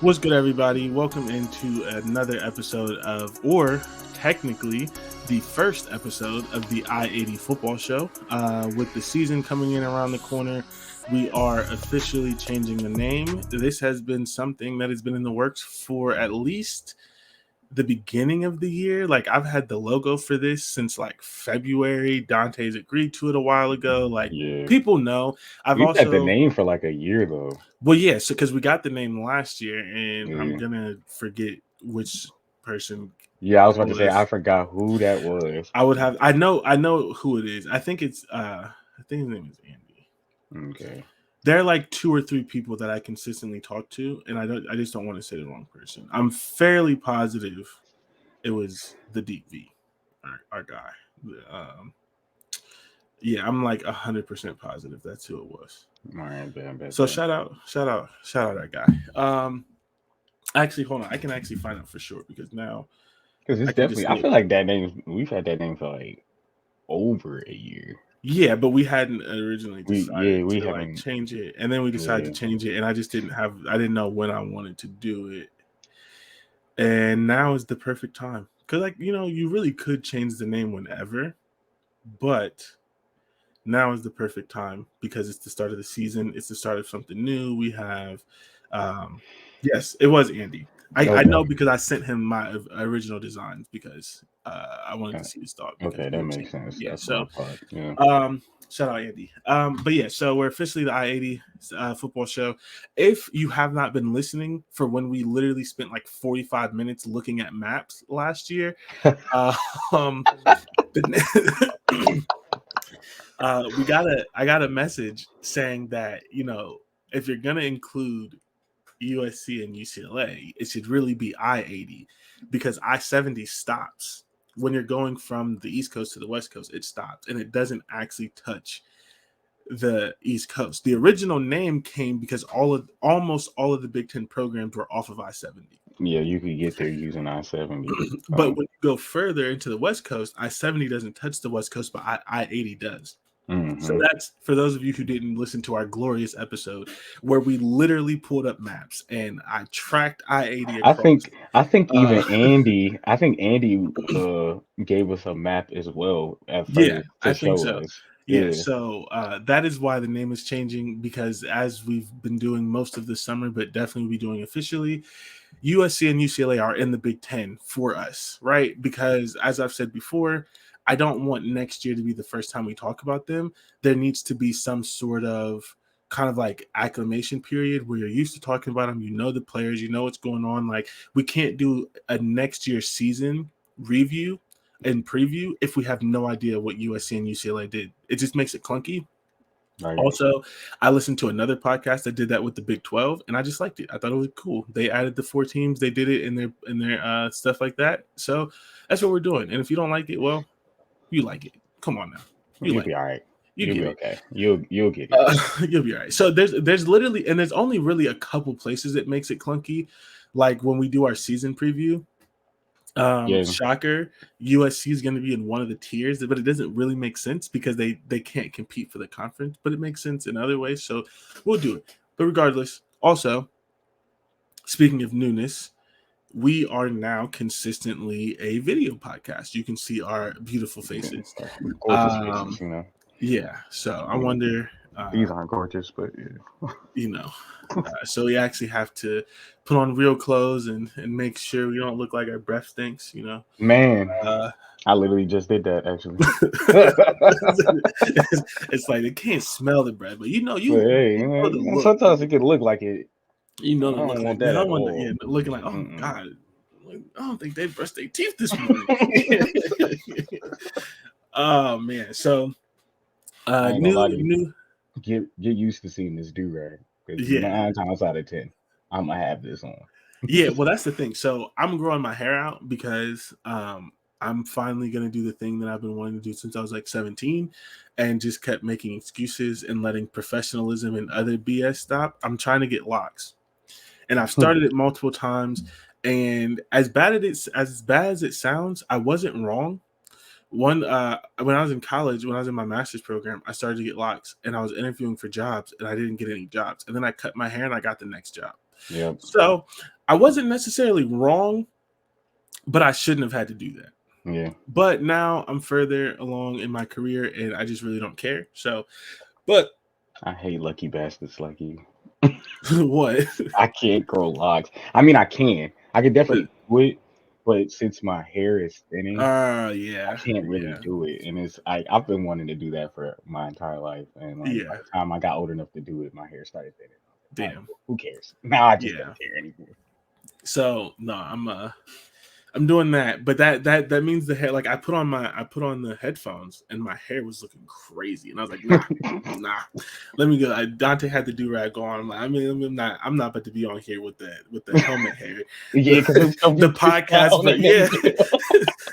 What's good, everybody? Welcome into another episode of, or technically, the first episode of the I-80 football show. With the season coming in around the corner, we are officially changing the name. This has been something that has been in the works for at least the beginning of the year. Like, I've had the logo for this since like February. Dante's agreed to it a while ago. Like, Yeah, people know. I've we've had the also name for like a year though. Well, yeah, so because we got the name last year, and I'm Yeah, gonna forget which person yeah. I was it about to say I was. forgot who that was. I know who it is. I think it's I think his name is Andy. Okay. There are like two or three people that I consistently talk to, and I just don't want to say the wrong person. I'm fairly positive it was the Deep V, our guy. Um, yeah, I'm like 100% positive that's who it was. All right, bad. So shout out that guy. Actually, hold on. I can actually find out for sure because now Because I it's can just definitely. I look. feel like that name. We've had that name for like over a year. Yeah, but we hadn't originally decided We to like haven't. change it, and then we decided to Yeah. change it, and I didn't know when I wanted to do it, and now is the perfect time because you really could change the name whenever, but now is the perfect time because it's the start of the season. It's the start of something new. We have, yes, it was Andy. I know Okay. because I sent him my original designs because I wanted to Uh, see his thought because Okay, we that were makes changing. sense. Yeah, That's what I so thought. Yeah. shout out Andy. But yeah, so we're officially the I-80 football show. If you have not been listening for when we literally spent like 45 minutes looking at maps last year, uh, um, I got a message saying that if you're gonna include USC and UCLA, it should really be I-80 because I-70 stops when you're going from the East Coast to the West Coast. It stops and it doesn't actually touch the East Coast. The original name came because almost all of the Big Ten programs were off of I-70. Yeah, you could get there using I-70. But when you go further into the West Coast, I-70 doesn't touch the West Coast, but I-80 does. So Mm-hmm. that's for those of you who didn't listen to our glorious episode where we literally pulled up maps and I tracked I-80 across. I think Uh, even Andy. I think Andy gave us a map as well at yeah, first I to think show so. us. Yeah, Yeah. so that is why the name is changing because as we've been doing most of the summer, but definitely be doing officially, USC and UCLA are in the Big Ten for us, right? Because as I've said before, I don't want next year to be the first time we talk about them. There needs to be some sort of kind of like acclimation period where you're used to talking about them. You know the players, you know what's going on. Like we can't do a next year season review and preview if we have no idea what USC and UCLA did. It just makes it clunky. Right. Also, I listened to another podcast that did that with the Big 12, and I just liked it. I thought it was cool. They added the 4 teams. They did it in their stuff like that. So that's what we're doing. And if you don't like it, well, you like it. Come on now, you You'll like be it. all right. You You'll get be it. okay. You'll get it. You'll be all right. So there's literally and there's only really a couple places that makes it clunky, like when we do our season preview. Yeah. Shocker, USC is going to be in one of the tiers, but it doesn't really make sense because they can't compete for the conference, but it makes sense in other ways. So we'll do it. But regardless, also speaking of newness, we are now consistently a video podcast. You can see our beautiful faces. Gorgeous faces, Um, yeah. So I Yeah. wonder, These aren't gorgeous, but yeah. you know, so we actually have to put on real clothes and make sure we don't look like our breath stinks. Man, Uh, I literally just did that actually. it's like they can't smell the bread, but But hey, you know the look. sometimes it can look like it. You know I the look. don't Like want they that at don't want all. looking like, oh Mm-mm. god, like, I don't think they brushed their teeth this morning. Oh man, so I ain't gonna lie to you. new, Get used to seeing this do rag because yeah, 9 times out of 10, I'm gonna have this on. yeah. Well, that's the thing. So I'm growing my hair out because I'm finally gonna do the thing that I've been wanting to do since I was like 17, and just kept making excuses and letting professionalism and other BS stop. I'm trying to get locks. And I've started it multiple times. And as bad as it sounds, I wasn't wrong. When I was in college, when I was in my master's program, I started to get locks, and I was interviewing for jobs, and I didn't get any jobs. And then I cut my hair, and I got the next job. Yep. So I wasn't necessarily wrong, but I shouldn't have had to do that. Yeah. But now I'm further along in my career and I just really don't care. So, but I hate lucky bastards like you. what? I can't grow locks. I mean, I can. I can But definitely do it, but since my hair is thinning, I yeah, can't really yeah, do it. And I've been wanting to do that for my entire life. And like by yeah. the time I got old enough to do it, my hair started thinning. All right, Damn. who cares? Now I just Yeah. don't care anymore. So no, I'm doing that, but that means the hair. Like I put on the headphones, and my hair was looking crazy, and I was like, nah. Let me go. Dante had the do rag on. I'm not about to be on here with the helmet hair. Yeah, because it's gonna The be twisted podcast, down but and yeah, everything.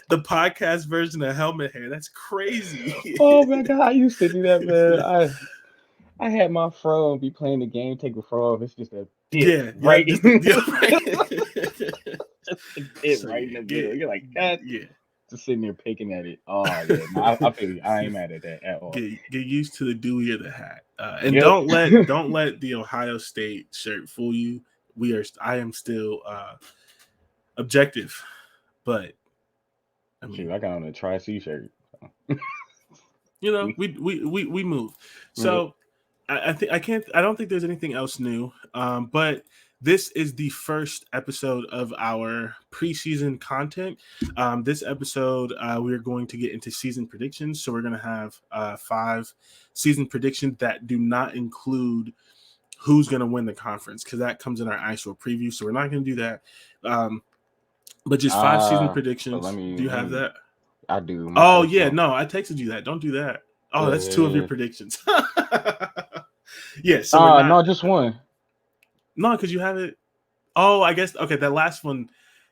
the podcast version of helmet hair. That's crazy. Oh my god, I used to do that, man. I had my fro be playing the game, take a fro off. It's just a dip Yeah, right just in. right. Just a dip So right in the yeah, middle. You're like, God, yeah. just sitting there picking at it. Oh yeah, no, I feel you. I ain't mad at that at all. Get used to the Dewey of the hat, and Yep. don't let the Ohio State shirt fool you. I am still objective, but I Shoot, mean, I got on a Tri-C shirt. We, we move. yep. So I don't think there's anything else new. But this is the first episode of our preseason content. This episode, we are going to get into season predictions. So we're going to have 5 season predictions that do not include who's going to win the conference, because that comes in our actual preview. So we're not going to do that. But just 5 season But predictions. Do you let have me. that? I do. My Oh first yeah, one. no, I texted you that. Don't do that. Oh, that's 2 of your Uh, predictions. Yeah, so we're not. no, just one. No, because you have it. Oh, I guess okay. That last one,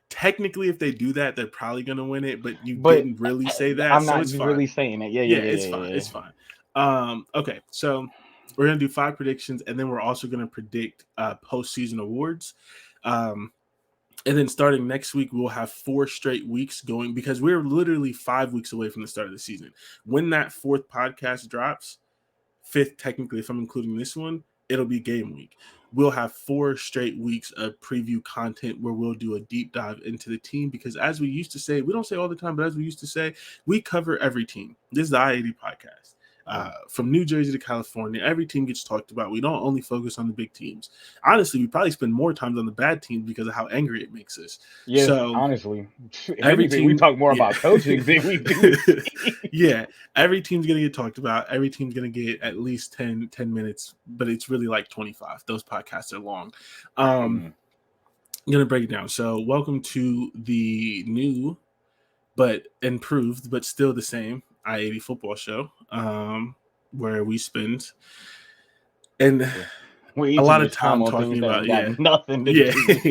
technically, if they do that, they're probably gonna win it. But you But didn't really say that, I'm so not it's fine. really saying that. Yeah, yeah, Yeah, yeah, it's yeah, fine. yeah, It's yeah. fine. Okay, so we're gonna do 5 predictions, and then we're also gonna predict postseason awards. Um, and then starting next week, we'll have 4 straight weeks going, because we're literally 5 weeks away from the start of the season. When that 4th podcast drops, 5th technically, if I'm including this one, it'll be game week. We'll have 4 straight weeks of preview content where we'll do a deep dive into the team, because as we used to say, we don't say all the time, but as we used to say, we cover every team. This is the I-80 podcast. From New Jersey to California, every team gets talked about. We don't only focus on the big teams. Honestly, we probably spend more time on the bad teams because of how angry it makes us. Yes, So honestly. If every anything, we team, talk more yeah. about coaching than we do. Yeah, every team's going to get talked about. Every team's going to get at least 10 minutes, but it's really like 25. Those podcasts are long. I'm going to break it down. So welcome to the new but improved but still the same I-80 football show, where we spend and We a each lot of invest time time on talking things that about ain't got nothing to do with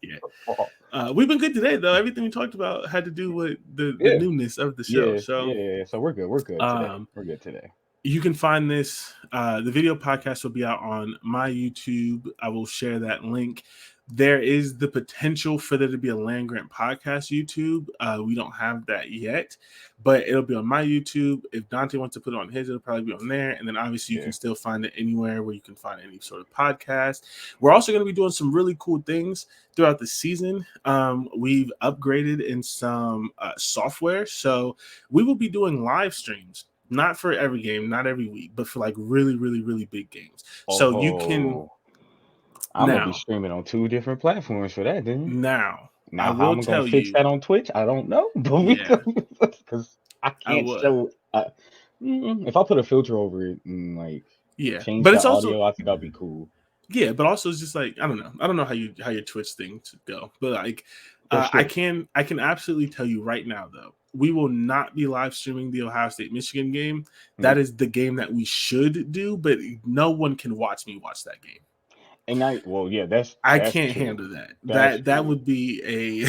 yeah. football. We've been good today though. Everything we talked about had to do with the Yeah, newness of the show. yeah, So yeah. So we're good. We're good today. um We're good today. you can find this. The video podcast will be out on my YouTube. I will share that link. There is the potential for there to be a Land Grant podcast YouTube. We don't have that yet, but it'll be on my YouTube. If Dante wants to put it on his, it'll probably be on there. And then obviously you Yeah. can still find it anywhere where you can find any sort of podcast. We're also going to be doing some really cool things throughout the season. We've upgraded in some software. So we will be doing live streams. Not for every game, not every week, but for like really, really, really big games. So you can I'm gonna be now, streaming on 2 different platforms for that, then. I Now, how will am I gonna tell fix you, that on Twitch? I don't know, but yeah, because I I can't will, show. If I put a filter over it and like yeah, change but the it's also, audio, I think that'll be cool. yeah, but also it's just like, I don't know how your Twitch thing to go, but like, Go I straight. can absolutely tell you right now though, we will not be live streaming the Ohio State Michigan game. That Mm. is the game that we should do, but no one can watch me watch that game. And well, yeah, I that's can't true. handle that. That's That true. would be a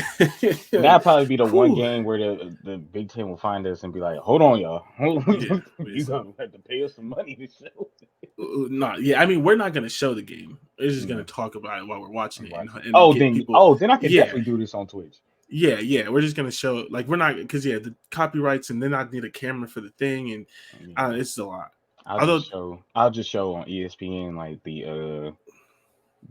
That'd probably be the one whew. game where the Big Ten will find us and be like, "Hold on, y'all, Yeah, you so gonna have to pay us some money to show." not yeah. I mean, we're not going to show the game. We're just going Mm, to talk about it while we're watching it watch it. and get people. Then I can Yeah, definitely do this on Twitch. yeah. We're just going to show like we're not because the copyrights and then I need a camera for the thing and Yeah. it's a lot. I'll Although just show on ESPN like the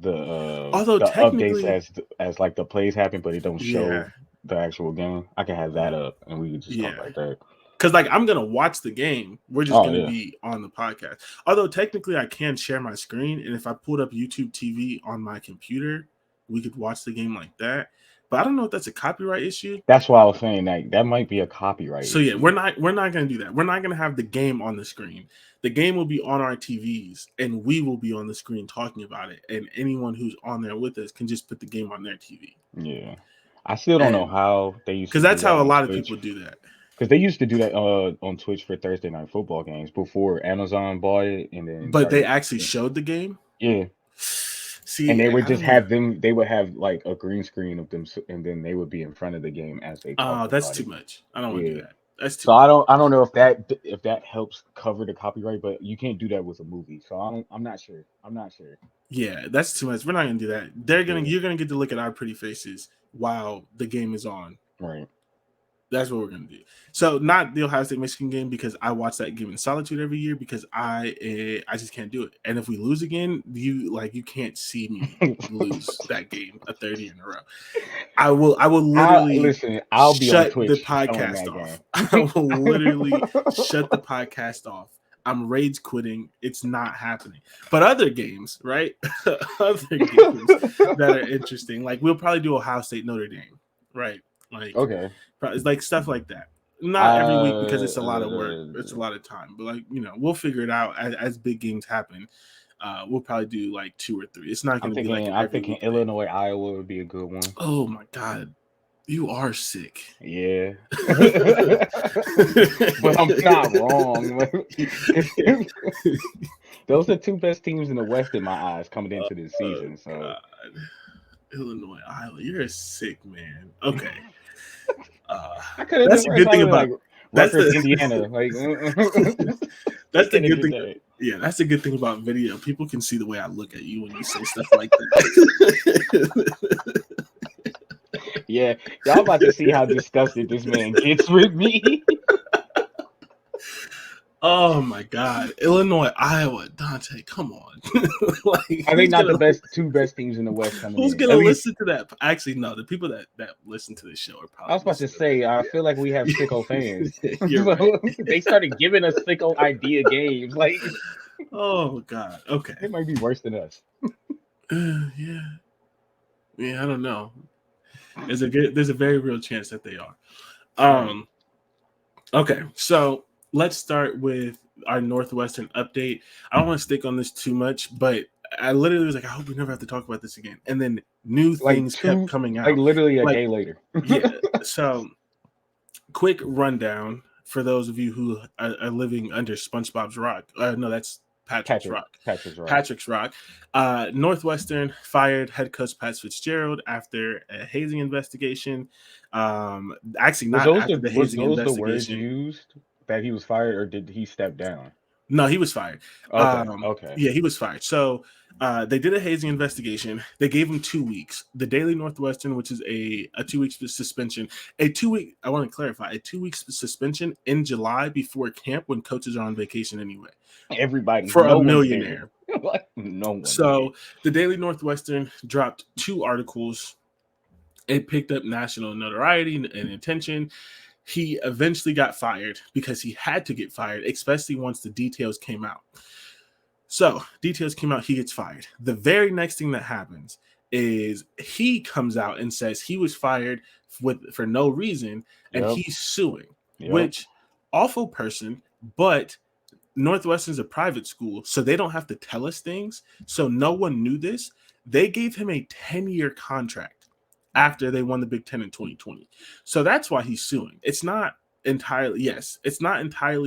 Although the updates technically, as like the plays happen, but it don't show yeah, the actual game. I can have that up, and we can just talk yeah. like that. Because like I'm gonna watch the game, we're just Oh gonna yeah. be on the podcast. Although technically I can share my screen, and if I pulled up YouTube TV on my computer, we could watch the game like that. But I don't know if that's a copyright issue. That's why I was saying that might be a copyright So yeah, issue. we're not gonna do that. We're not gonna have the game on the screen. The game will be on our TVs, and we will be on the screen talking about it. And anyone who's on there with us can just put the game on their TV. Yeah. I still don't know And how they used because to do that's that how a on lot of Twitch. people do that. Because they used to do that on Twitch for Thursday night football games before Amazon bought it and then But they started. actually showed the game. Yeah. And See, they would I just don't know. have them. They would have like a green screen of them, and then they would be in front of the game as they Oh, talked that's about too it. much. I don't want to do Yeah. that. That's too So much. I don't know if that helps cover the copyright, but you can't do that with a movie. So I'm not sure. I'm not sure. Yeah, that's too much. We're not gonna do that. Yeah. You're gonna get to look at our pretty faces while the game is on. Right. That's what we're gonna do. So not the Ohio State Michigan game because I watch that game in solitude every year because I just can't do it. And if we lose again, you can't see me lose that game a 30 in a row. I will literally I'll be on shut the Twitch showing podcast that off. game. I will literally shut the podcast off. I'm rage quitting. It's not happening. But other games, right? Other games that are interesting. Like we'll probably do Ohio State Notre Dame, right? Like Okay. it's like stuff like that. Not every week because it's a lot of work. It's a Uh, lot of time. But like, we'll figure it out as big games happen. We'll probably do like 2 or 3. It's not going to be like an I'm every thinking week thing. Illinois, Iowa would be a good one. Oh my God. You are sick. Yeah. But I'm not wrong. Those are two best teams in the West in my eyes coming into this season. So God. Illinois, Iowa. You're a sick man. Okay. I could have That's just the good thing probably about like that's Rutgers, the Indiana. Like that's the could have good did thing. that. Yeah, that's the good thing about video. People can see the way I look at you when you say stuff like that. Yeah, y'all about to see how disgusted this man gets with me. Oh my God, Illinois, Iowa, Dante, come on! Like, I think not the two best teams in the West coming who's in. gonna At least listen to that? Actually, no. The people that listen to this show are I was probably about to say, I feel like we have sicko fans. You're right. They started giving us sicko idea games. Like, Oh God. Okay. it might be worse than us. Yeah. I don't know. There's a very real chance that they are. Okay, so let's start with our Northwestern update. I don't want to stick on this too much, but I literally was like, I hope we never have to talk about this again. And then new things kept coming out. Literally a Like, day later. Yeah. So, quick rundown for those of you who are living under SpongeBob's rock. No, that's Patrick's rock. Patrick's rock. Northwestern fired head coach Pat Fitzgerald after a hazing investigation. Actually, not after the hazing Was those the words investigation. used that he was fired, or did he step down? No, he was fired. Okay. Yeah, he was fired. So they did a hazing investigation. They gave him 2 weeks. The Daily Northwestern, which is a 2-week suspension, I want to clarify, a 2-week suspension in July before camp when coaches are on vacation anyway. Everybody for a millionaire. No one. So the Daily Northwestern dropped 2 articles. It picked up national notoriety and attention. He eventually got fired because he had to get fired, especially once the details came out. So details came out, he gets fired. The very next thing that happens is he comes out and says he was fired for no reason, and he's suing, which awful person, but Northwestern's a private school, so they don't have to tell us things. So no one knew this. They gave him a 10-year contract after they won the Big Ten in 2020. So that's why he's suing. It's not entirely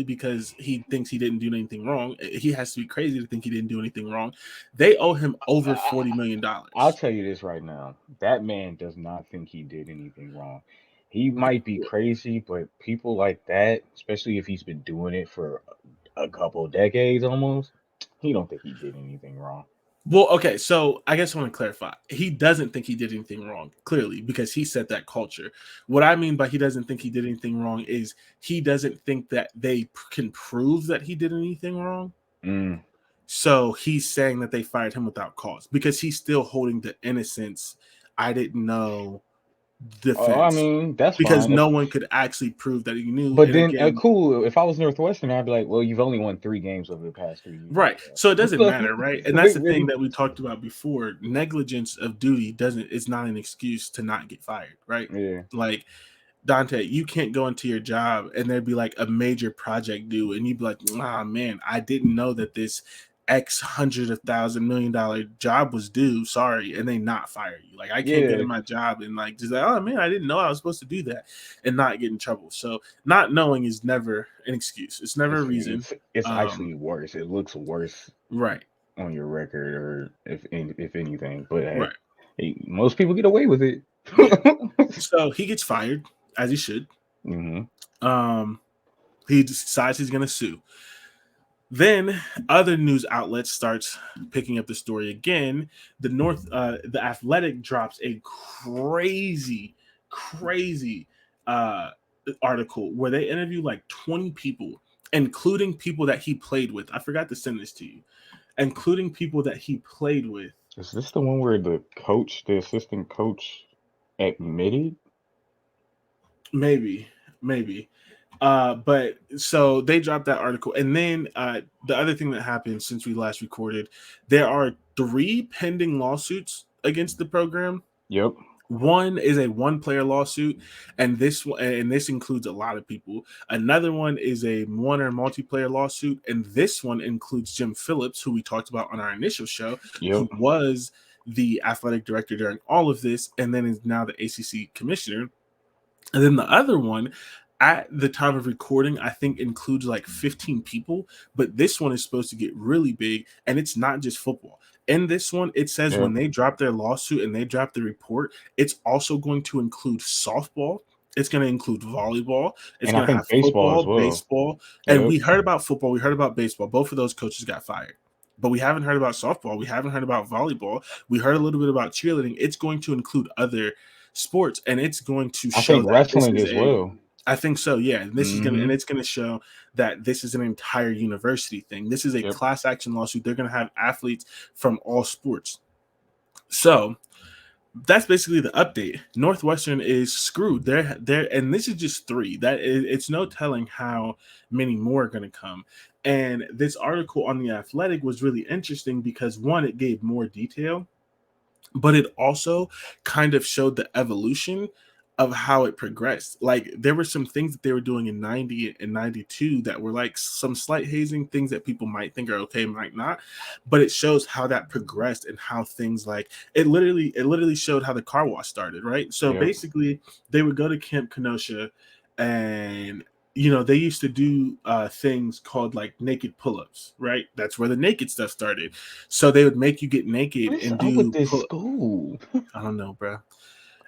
because he thinks he didn't do anything wrong. He has to be crazy to think he didn't do anything wrong. They owe him over $40 million. I'll tell you this right now. That man does not think he did anything wrong. He might be crazy, but people like that, especially if he's been doing it for a couple of decades almost, he don't think he did anything wrong. Well, okay, so I guess I want to clarify. He doesn't think he did anything wrong, clearly, because he set that culture. What I mean by he doesn't think he did anything wrong is he doesn't think that they can prove that he did anything wrong. So he's saying that they fired him without cause because he's still holding the innocence. I didn't know Oh, I defense mean, that's because fine. no one could actually prove that he knew. But And then, again, cool. If I was Northwestern, I'd be like, well, you've only won 3 games over the past 3 years. right. So it doesn't So, matter, right? And that's like, the thing really, that we talked about before. Negligence of duty doesn't is not an excuse to not get fired, right? yeah, Like Dante, you can't go into your job and there'd be like a major project due, and you'd be like, ah, man, I didn't know that this X hundred of $1,000 million job was due. Sorry, and they not fire you. Like I can't get yeah. in my job and like just like, oh man, I didn't know I was supposed to do that and not get in trouble. So not knowing is never an excuse. It's never a reason. It's Um, actually worse. It looks worse right, on your record, or if anything. But right, hey, most people get away with it. yeah. So he gets fired as he should. Hmm. Um, he decides he's gonna sue. Then other news outlets starts picking up the story again. The Athletic drops a crazy uh, article where they interview like 20 people, including people that he played with. I forgot to send this to you, including people that he played with. Is this the one where the assistant coach, admitted? Maybe, maybe. But so they dropped that article, and then the other thing that happened since we last recorded, there are 3 pending lawsuits against the program. Yep. One is a one-player lawsuit, and this includes a lot of people. Another one is a one or multiplayer lawsuit, and this one includes Jim Phillips, who we talked about on our initial show, Yep. who was the athletic director during all of this, and then is now the ACC commissioner. And then the other one, at the time of recording, I think includes like 15 people, but this one is supposed to get really big, and it's not just football. In this one, it says Yep. when they drop their lawsuit and they drop the report, it's also going to include softball. It's going to include volleyball. It's And I going to think have baseball as football, well. baseball. And Yep. we heard about football. We heard about baseball. Both of those coaches got fired. But we haven't heard about softball. We haven't heard about volleyball. We heard a little bit about cheerleading. It's going to include other sports, and it's going to I show think that this wrestling is as a well. I think so, yeah. And this is gonna and Hmm. it's gonna show that this is an entire university thing. This is a Yep. class action lawsuit. They're gonna have athletes from all sports. So that's basically the update. Northwestern is screwed. They're and this is just 3. It's no telling how many more are going to come. And this article on the Athletic was really interesting because one, it gave more detail, but it also kind of showed the evolution of how it progressed. Like there were some things that they were doing in 90 and 92 that were like some slight hazing, things that people might think are okay, might not, but it shows how that progressed and how things like it literally showed how the car wash started, right? So Yep. basically they would go to Camp Kenosha, and they used to do things called like naked pull-ups, right? That's where the naked stuff started. So they would make you get What naked is and up with do this pull. school? I don't know, bro.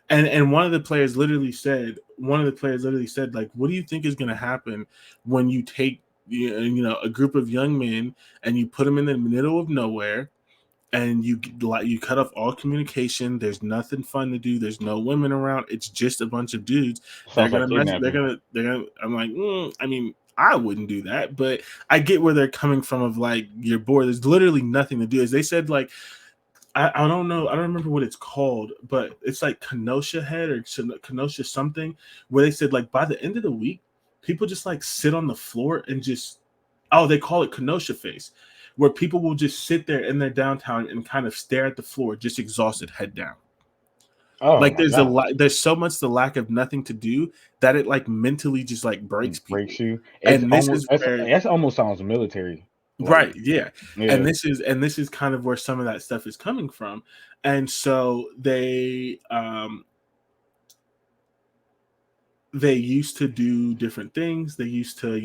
And one of the players literally said, like, what do you think is going to happen when you take a group of young men and you put them in the middle of nowhere, and you cut off all communication. There's nothing fun to do. There's no women around. It's just a bunch of dudes. They're Sounds like gonna mess. They're kidnapping. gonna. They're gonna. I'm like, I mean, I wouldn't do that, but I get where they're coming from. Of like, you're bored. There's literally nothing to do. As they said, like, I don't know. I don't remember what it's called, but it's like Kenosha Head or Kenosha something, where they said like by the end of the week, people just like sit on the floor and just, oh, they call it Kenosha face, where people will just sit there in their downtown and kind of stare at the floor, just exhausted, head down. Oh Like my god. there's so much the lack of nothing to do that it like mentally just like breaks people. Breaks you. It's And this almost is that's where that's almost sounds military. Like, Right, yeah. And yeah. this is kind of where some of that stuff is coming from. And so they used to do different things. They used to,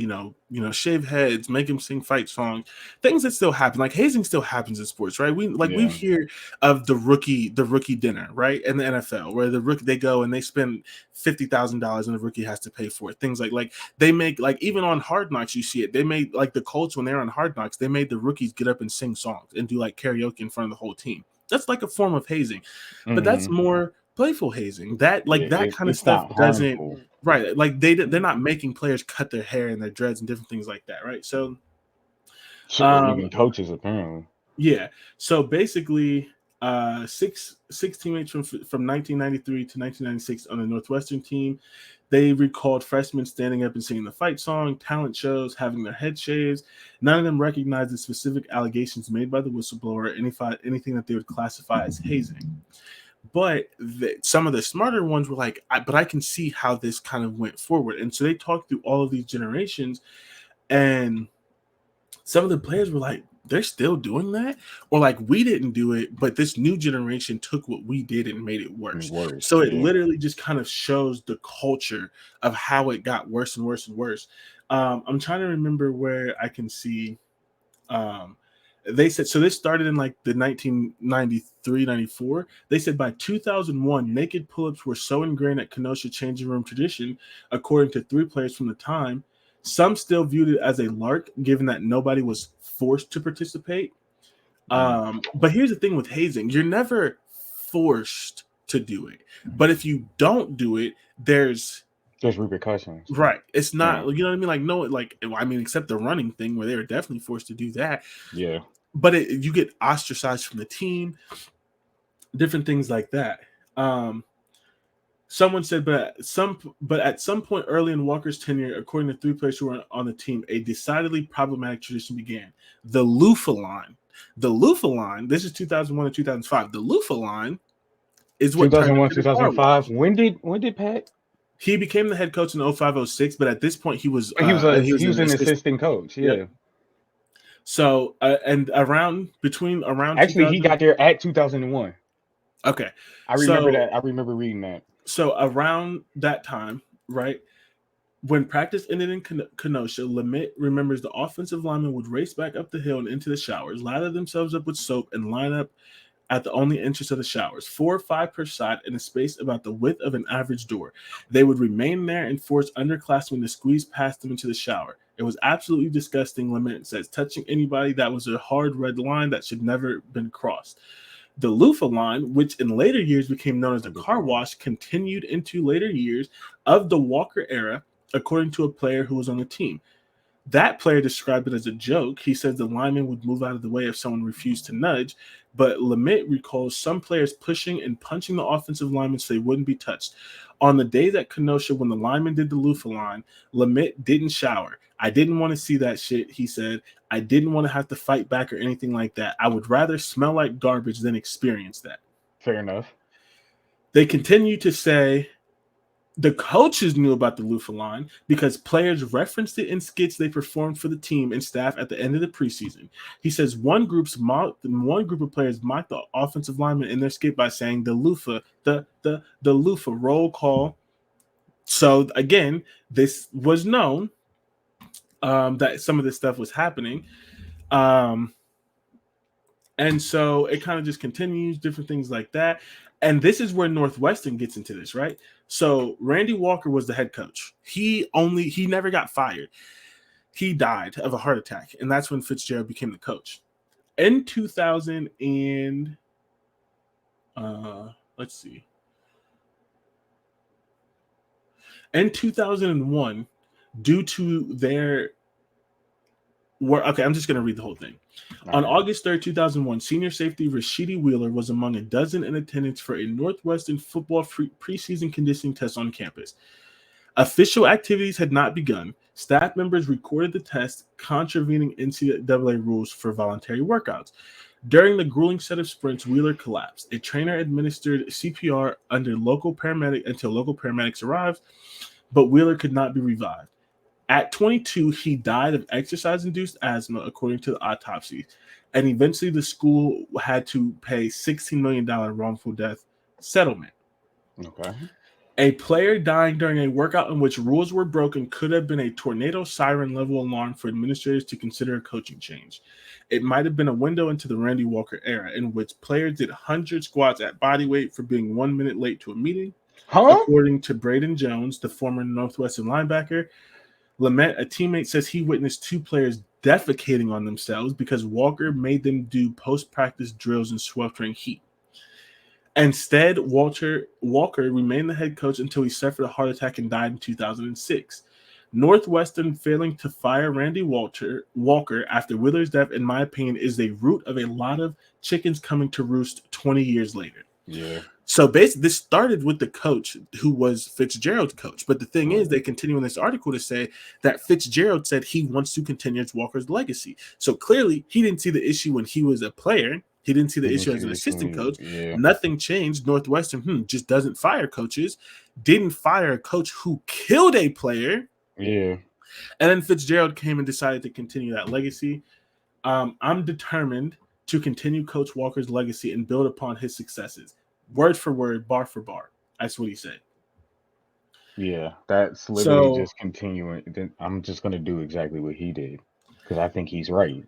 shave heads, make them sing fight songs, things that still happen. Like hazing still happens in sports, right? We Yeah. hear of the rookie dinner, right? In the NFL, where the rookie they go and they spend $50,000 and the rookie has to pay for it. Things like they make like even on Hard Knocks, you see it. They made like the Colts when they're on Hard Knocks, they made the rookies get up and sing songs and do like karaoke in front of the whole team. That's like a form of hazing, but that's Hmm. more playful hazing. That Yeah. like that kind of It's stuff not doesn't. harmful. Right, like they're not making players cut their hair and their dreads and different things like that, right? So Even coaches apparently. Yeah. So basically, six teammates from 1993 to 1996 on the Northwestern team. They recalled freshmen standing up and singing the fight song, talent shows, having their head shaves. None of them recognized the specific allegations made by the whistleblower, anything that they would classify as hazing. But some of the smarter ones were like, but I can see how this kind of went forward. And so they talked through all of these generations, and some of the players were like, they're still doing that, or like, we didn't do it, but this new generation took what we did and made it worse. So it literally just kind of shows the culture of how it got worse and worse and worse. I'm trying to remember where I can see. They said, so this started in like the 1993-94. They said by 2001, naked pull-ups were so ingrained at Kenosha changing room tradition, according to 3 players from the time. Some still viewed it as a lark, given that nobody was forced to participate. But here's the thing with hazing: you're never forced to do it, but if you don't do it, there's repercussions. Right. It's not, you know what I mean? Like, no, like, I mean, except the running thing where they were definitely forced to do that. Yeah. But you get ostracized from the team, different things like that. Someone said, but at some point early in Walker's tenure, according to 3 players who were on the team, a decidedly problematic tradition began. The loofah line. The loofah line, this is 2001 to 2005. The loofah line is what 2001, 2005. When did Pat? He became the head coach in 05-06, but at this point he was he was an assistant coach. Yeah. Yep. So and around actually he got there at 2001. Okay. I remember that. I remember reading that. So around that time, right, when practice ended in Kenosha, Lamette remembers the offensive linemen would race back up the hill and into the showers, lather themselves up with soap, and line up at the only entrance of the showers, 4 or 5 per side in a space about the width of an average door. They would remain there and force underclassmen to squeeze past them into the shower. It was absolutely disgusting, Lamette says. Touching anybody, that was a hard red line that should never been crossed. The loofah line, which in later years became known as the car wash, continued into later years of the Walker era, according to a player who was on the team. That player described it as a joke. He says the lineman would move out of the way if someone refused to nudge, but Lamette recalls some players pushing and punching the offensive linemen so they wouldn't be touched. On the days at Kenosha when the lineman did the loofah line, Lamette didn't shower. I didn't want to see that shit, he said. I didn't want to have to fight back or anything like that. I would rather smell like garbage than experience that. Fair enough. They continue to say the coaches knew about the loofah line because players referenced it in skits they performed for the team and staff at the end of the preseason. He says one group of players mocked the offensive lineman in their skit by saying the loofah, the loofah roll call. So again, this was known that some of this stuff was happening. And so it kind of just continues, different things like that. And this is where Northwestern gets into this, right? So Randy Walker was the head coach. He never got fired. He died of a heart attack, and that's when Fitzgerald became the coach. In 2000 and let's see. In 2001, due to their work, okay, I'm just going to read the whole thing. On August 3rd, 2001, senior safety Rashidi Wheeler was among a dozen in attendance for a Northwestern football preseason conditioning test on campus. Official activities had not begun. Staff members recorded the test, contravening NCAA rules for voluntary workouts. During the grueling set of sprints, Wheeler collapsed. A trainer administered CPR until local paramedics arrived, but Wheeler could not be revived. At 22, he died of exercise-induced asthma, according to the autopsy, and eventually the school had to pay $16 million wrongful death settlement. Okay. A player dying during a workout in which rules were broken could have been a tornado siren level alarm for administrators to consider a coaching change. It might have been a window into the Randy Walker era, in which players did 100 squats at body weight for being 1 minute late to a meeting. According to Braden Jones, the former Northwestern linebacker, Lamette, a teammate, says he witnessed 2 players defecating on themselves because Walker made them do post-practice drills in sweltering heat. Instead, Walker remained the head coach until he suffered a heart attack and died in 2006. Northwestern failing to fire Randy Walker after Willer's death, in my opinion, is the root of a lot of chickens coming to roost 20 years later. Yeah. So basically, this started with the coach who was Fitzgerald's coach. But the thing is, they continue in this article to say that Fitzgerald said he wants to continue Walker's legacy. So clearly, he didn't see the issue when he was a player. He didn't see the issue as an assistant coach. Yeah. Nothing changed. Northwestern just doesn't fire coaches. Didn't fire a coach who killed a player. Yeah. And then Fitzgerald came and decided to continue that legacy. I'm determined to continue Coach Walker's legacy and build upon his successes. Word for word, bar for bar. That's what he said. Yeah, that's literally just continuing. Then I'm just gonna do exactly what he did because I think he's right.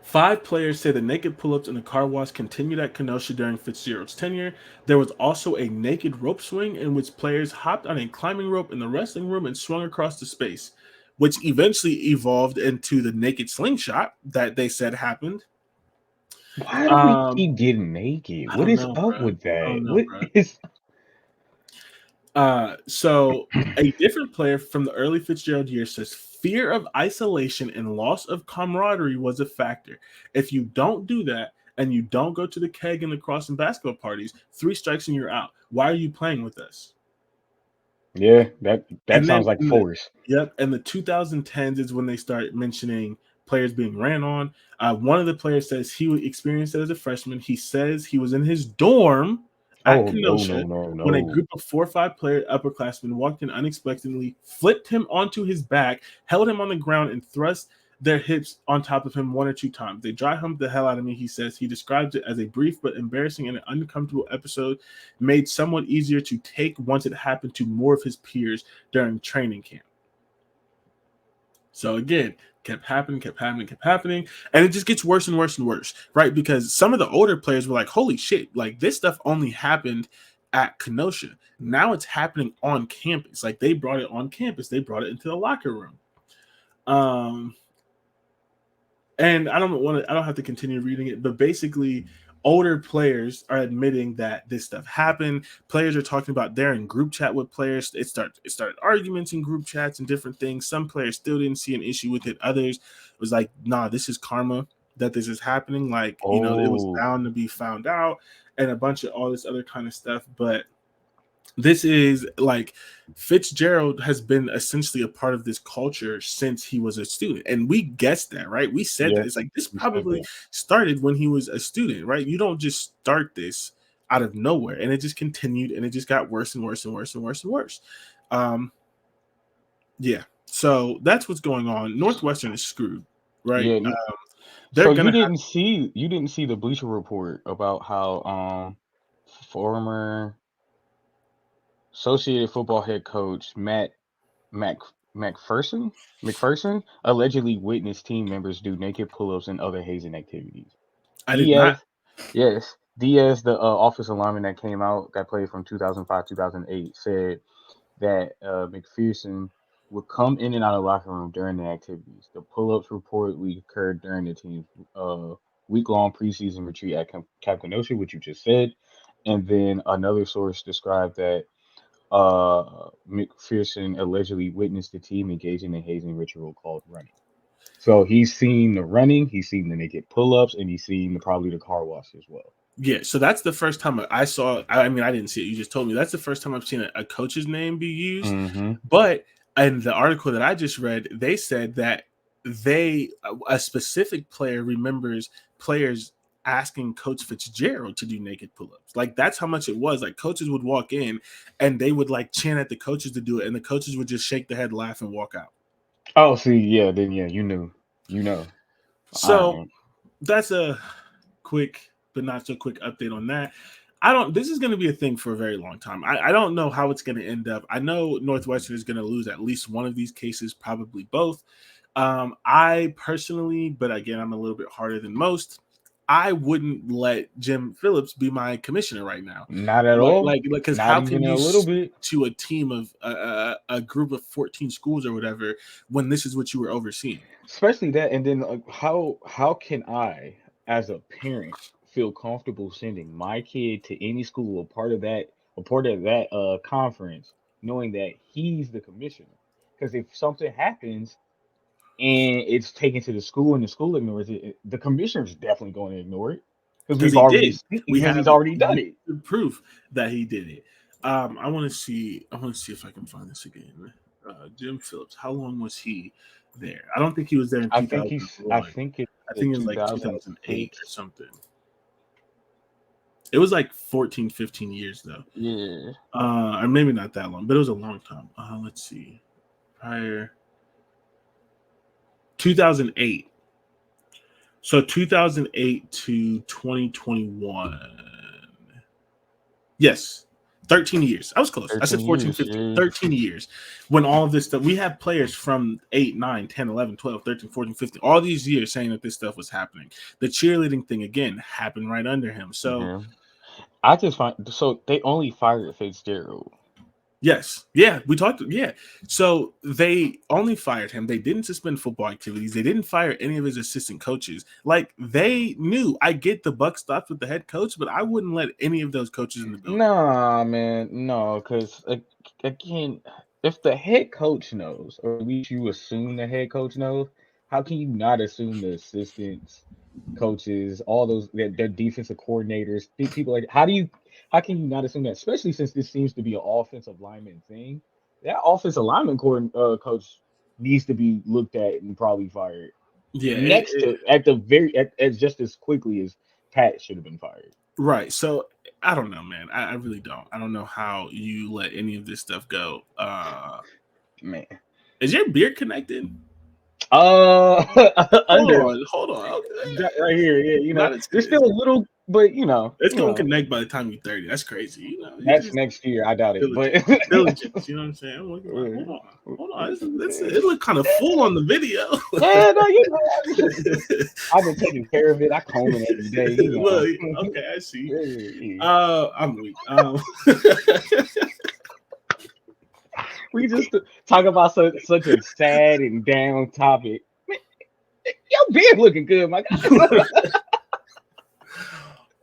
5 players say the naked pull-ups and the car wash continued at Kenosha during Fitzgerald's tenure. There was also a naked rope swing in which players hopped on a climbing rope in the wrestling room and swung across the space, which eventually evolved into the naked slingshot that they said happened. Why do we keep getting naked? What is up with that? What is? So a different player from the early Fitzgerald years says fear of isolation and loss of camaraderie was a factor. If you don't do that and you don't go to the keg and the cross and basketball parties, 3 strikes and you're out. Why are you playing with us? Yeah, that sounds like force. Yep. And the 2010s is when they start mentioning players being ran on. One of the players says he experienced it as a freshman. He says he was in his dorm at Kenosha when a group of 4 or 5 player upperclassmen walked in unexpectedly, flipped him onto his back, held him on the ground, and thrust their hips on top of him 1 or 2 times. They dry humped the hell out of me, he says. He describes it as a brief but embarrassing and uncomfortable episode made somewhat easier to take once it happened to more of his peers during training camp. So again, kept happening. And it just gets worse and worse and worse, right? Because some of the older players were like, holy shit, like this stuff only happened at Kenosha. Now it's happening on campus. Like they brought it on campus. They brought it into the locker room. And I don't have to continue reading it, but basically older players are admitting that this stuff happened. Players are talking about they're in group chat with players. It started arguments in group chats and different things. Some players still didn't see an issue with it. Others was like, nah, this is karma that this is happening. Like, it was bound to be found out and a bunch of all this other kind of stuff. But this is like Fitzgerald has been essentially a part of this culture since he was a student. And we guessed that, right? We said that. It's like this probably started when he was a student, right? You don't just start this out of nowhere. And it just continued and it just got worse and worse and worse and worse and worse. Yeah. So that's what's going on. Northwestern is screwed, right? Yeah. So you didn't see the Bleacher Report about how former Associated football head coach Matt McPherson allegedly witnessed team members do naked pull-ups and other hazing activities. I did not. Yes, Diaz, the offensive lineman that came out, that played from 2005 2008, said that McPherson would come in and out of the locker room during the activities. The pull-ups reportedly occurred during the team's week-long preseason retreat at Camp Kenosha, which you just said. And then another source described that McPherson allegedly witnessed the team engaging in a hazing ritual called running. So he's seen the running, he's seen the naked pull-ups, and he's seen probably the car wash as well. Yeah, so that's the first time I saw. I mean, I didn't see it. You just told me. That's the first time I've seen a coach's name be used. Mm-hmm. But in the article that I just read, they said that a specific player remembers players asking Coach Fitzgerald to do naked pull-ups. Like that's how much it was. Like coaches would walk in and they would like chant at the coaches to do it, and the coaches would just shake their head, laugh, and walk out. Oh, see, yeah, then yeah, you know. So that's a quick but not so quick update on that. This is going to be a thing for a very long time. I don't know how it's going to end up. I know Northwestern is going to lose at least one of these cases, probably both. I personally, but again, I'm a little bit harder than most. I wouldn't let Jim Phillips be my commissioner right now. Not at all. Like, because how can you stick to a team of a group of 14 schools or whatever when this is what you were overseeing? Especially that, and then how can I, as a parent, feel comfortable sending my kid to any school a part of that a part of that conference, knowing that he's the commissioner. Because if something happens and it's taken to the school and the school ignores it, the commissioner's definitely going to ignore it because because we've he already did. seen, We because have he's already done it. proof that he did it. I want to see. I want to see if I can find this again. Jim Phillips. How long was he there? I don't think he was there in I 2001. think it's I think it was like 2008 or 2006. something. It was like 14, 15 years though. Yeah. Or maybe not that long, but it was a long time. Let's see. Prior 2008. So 2008 to 2021. Yes. 13 years. I was close. I said 13 14, years. 15. Yeah. 13 years. When all of this stuff, we have players from 8, 9, 10, 11, 12, 13, 14, 15, all these years saying that this stuff was happening. The cheerleading thing, again, happened right under him. So, Yeah. I just find so they only fired Fitzgerald. yes. Yeah, we talked. Yeah. So they only fired him. They didn't suspend football activities. They didn't fire any of his assistant coaches. Like they knew. I get the buck stopped with the head coach, but I wouldn't let any of those coaches in the building. Nah, man, no, because again, if the head coach knows, or at least you assume the head coach knows, how can you not assume the assistants, coaches, all those their defensive coordinators, people like how can you not assume that? Especially since this seems to be an offensive lineman thing, that offensive lineman coach needs to be looked at and probably fired Yeah. next to at the very at just as quickly as Pat should have been fired. Right. So I don't know, man. I really don't. I don't know how you let any of this stuff go. Man. Is your beard connected? Under Hold on. Okay. right here, yeah, Not as there's good. still a little, but It's gonna connect by the time you're 30. That's crazy. You that's just next year. I doubt it, but diligence. You know what I'm saying? Hold on. It looked kind of full on the video. yeah, no, I've been taking care of it. I comb it every day, Look, okay, I see. Yeah. I'm weak. We just talk about such a sad and down topic. Man, your beard looking good, my God.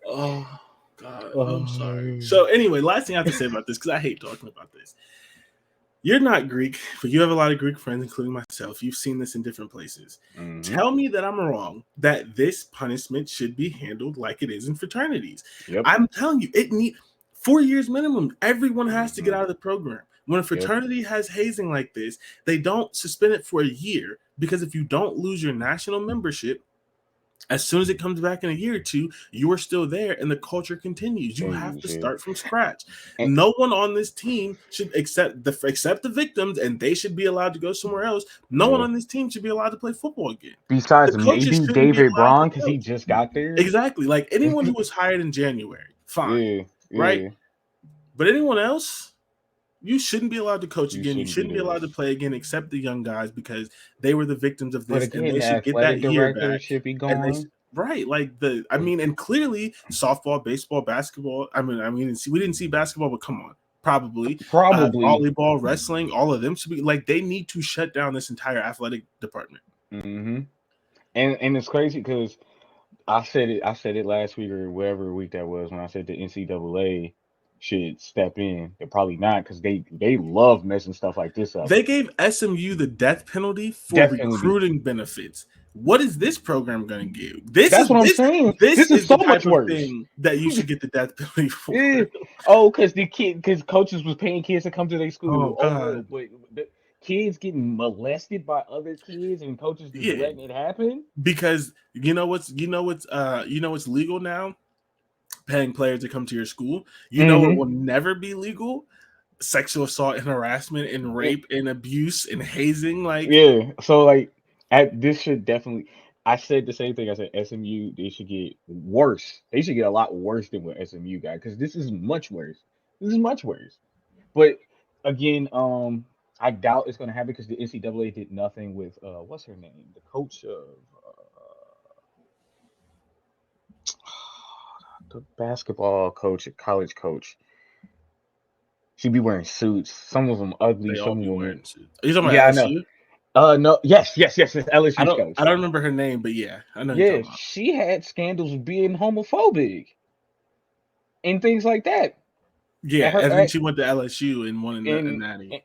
Oh God, I'm sorry. So anyway, last thing I have to say about this, because I hate talking about this. You're not Greek, but you have a lot of Greek friends, including myself. You've seen this in different places. Mm-hmm. Tell me that I'm wrong, that this punishment should be handled like it is in fraternities. Yep. I'm telling you, it need 4 years minimum. Everyone has to get out of the program. When a fraternity has hazing like this, they don't suspend it for a year, because if you don't lose your national membership, as soon as it comes back in a year or two, you are still there and the culture continues. You have to start from scratch. And no one on this team should accept the victims, and they should be allowed to go somewhere else. No one on this team should be allowed to play football again. Besides maybe David Braun, because he just got there. Exactly. Like anyone who was hired in January, fine. Right? But anyone else, you shouldn't be allowed to coach again. You shouldn't be allowed to play again, except the young guys, because they were the victims of this, again, and they should get that year back. Should be gone. Right, like and clearly softball, baseball, basketball. We didn't see basketball, but come on, probably volleyball, wrestling, all of them should be like, they need to shut down this entire athletic department. Mm-hmm. And it's crazy because I said it last week or whatever week that was, when I said the NCAA should step in. They're probably not, because they love messing stuff like this up. They gave SMU the death penalty for recruiting benefits. What is this program going to give? That's what I'm saying. This is so much worse thing that you should get the death penalty for. Because coaches was paying kids to come to their school. But the kids getting molested by other kids and coaches just letting it happen. Because you know what's legal now? Paying players to come to your school. You know it will never be legal? Sexual assault and harassment and rape and abuse and hazing. So this should definitely. I said the same thing. I said SMU, they should get worse. They should get a lot worse than what SMU got, because this is much worse. But again, I doubt it's going to happen, because the NCAA did nothing with what's her name, the coach of the basketball coach, college coach. She'd be wearing suits. Some of them ugly. Some of them wearing suits. Are you talking about LSU? No. Yes. LSU coach. I don't remember her name, but yeah, I know. Yeah, she had scandals of being homophobic and things like that. Yeah, Her and then she went to LSU and won a and natty.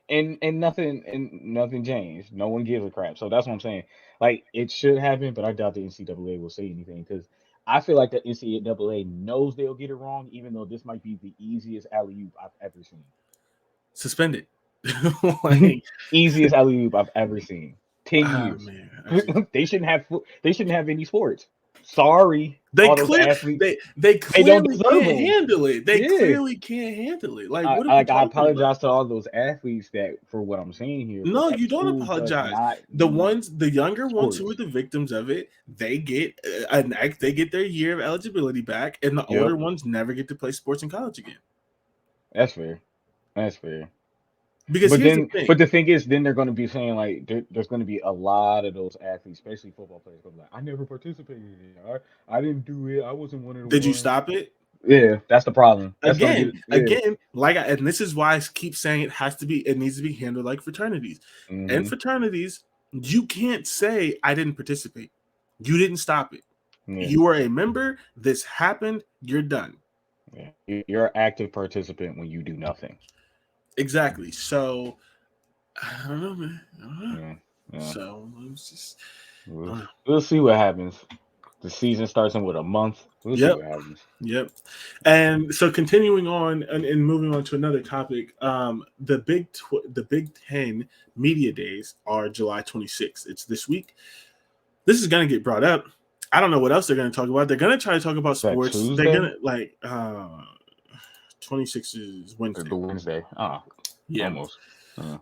nothing changed. No one gives a crap. So that's what I'm saying. Like it should happen, but I doubt the NCAA will say anything because I feel like the NCAA knows they'll get it wrong, even though this might be the easiest alley oop I've ever seen. Suspended. Like, Easiest alley oop I've ever seen. 10 years. man, I just They shouldn't have any sports. Sorry, they all those clear athletes. they They don't clearly deserve can't them. handle it. They Yeah. clearly can't handle it. Like, what are we I talking about? apologize to all those athletes that for what I'm saying here, but No, that you don't school does apologize. not The need ones, the younger ones who sports. are the victims of it, they get they get their year of eligibility back, and the older Yep, ones never get to play sports in college again. that's fair. That's fair. Because here's the But thing. the thing is, then they're going to be saying like, there's going to be a lot of those athletes, especially football players, going to be like, I never participated in it. I didn't do it. I wasn't one of the Did you ones. stop it? Yeah, that's the problem. That's going to Again, get yeah. and this is why I keep saying it needs to be handled like fraternities. And Hmm. fraternities, you can't say I didn't participate. You didn't stop it. Yeah, You are a member. This happened. You're done. yeah. You're an active participant when you do nothing. Exactly. So I don't know, man. I don't know. Yeah, yeah. So it's just I We'll, don't know. we'll see what happens. The season starts in with a month. We'll see Yep. what happens. Yep. And so continuing on and moving on to another topic, the Big Ten media days are July 26th. It's this week. This is going to get brought up. I don't know what else they're going to talk about. They're going to try to talk about Is that sports. They're Tuesday going to 26 is or Wednesday. the Wednesday? Oh, Yeah. almost.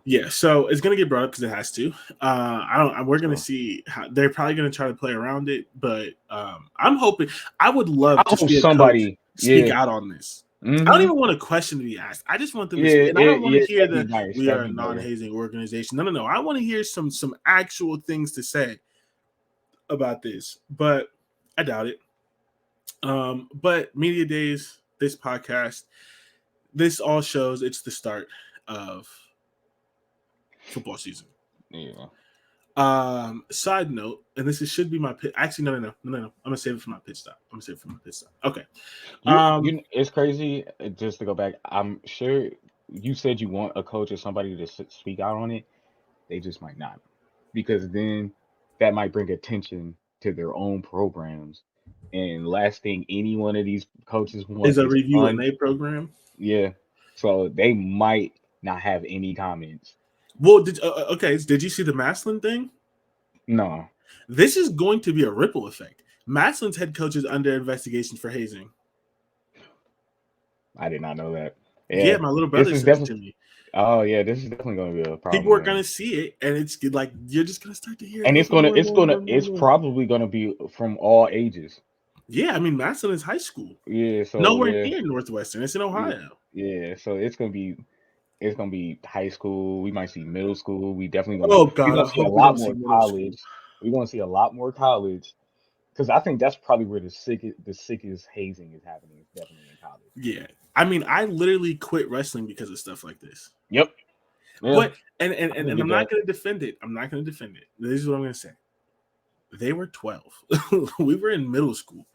Yeah, so it's gonna get brought up because it has to. I don't. We're gonna So, see how they're probably gonna try to play around it, but I'm hoping. I would I love to hope see a coach somebody, speak yeah, out on this. I don't mm-hmm, even want a question to be asked. I just want them to speak, yeah, and I don't want to yeah, hear that'd be that nice. we are That'd a be better. non-hazing organization. No, no, no. I want to hear some actual things to say about this, but I doubt it. But media days, this podcast, this all shows it's the start of football season. Yeah, Side note, and should be my pitch. Actually, no. I'm gonna save it for my pitch stop. Okay. it's crazy. Just to go back, I'm sure you said you want a coach or somebody to speak out on it. They just might not, because then that might bring attention to their own programs. And last thing any one of these coaches Is want a is review and fun. a program. Yeah, so they might not have any comments. Well, okay. Did you see the Maslin thing? No, This is going to be a ripple effect. Maslin's head coach is under investigation for hazing. I did not know that. Yeah, Yeah, my little this brother is sent it definitely. to me. Oh yeah, this is definitely going to be a People problem are gonna then. see it, and it's like you're just gonna start to hear And more and more and more and more and it's more. probably gonna be from all ages. Yeah, I mean Maslin is high school, Yeah, so nowhere yeah, near Northwestern. It's in yeah, Ohio. yeah. So it's gonna be high school. We might see middle school. Oh We're God, gonna I see a hope we lot don't see more middle school. college. We're gonna see a lot more college because I think that's probably where the sickest hazing is happening. It's definitely in college. Yeah, I mean, I literally quit wrestling because of stuff like this. Yep. Yeah, But and I can I'm get not that. going to defend it. I'm not going to defend it. This is what I'm going to say. They were 12. We were in middle school.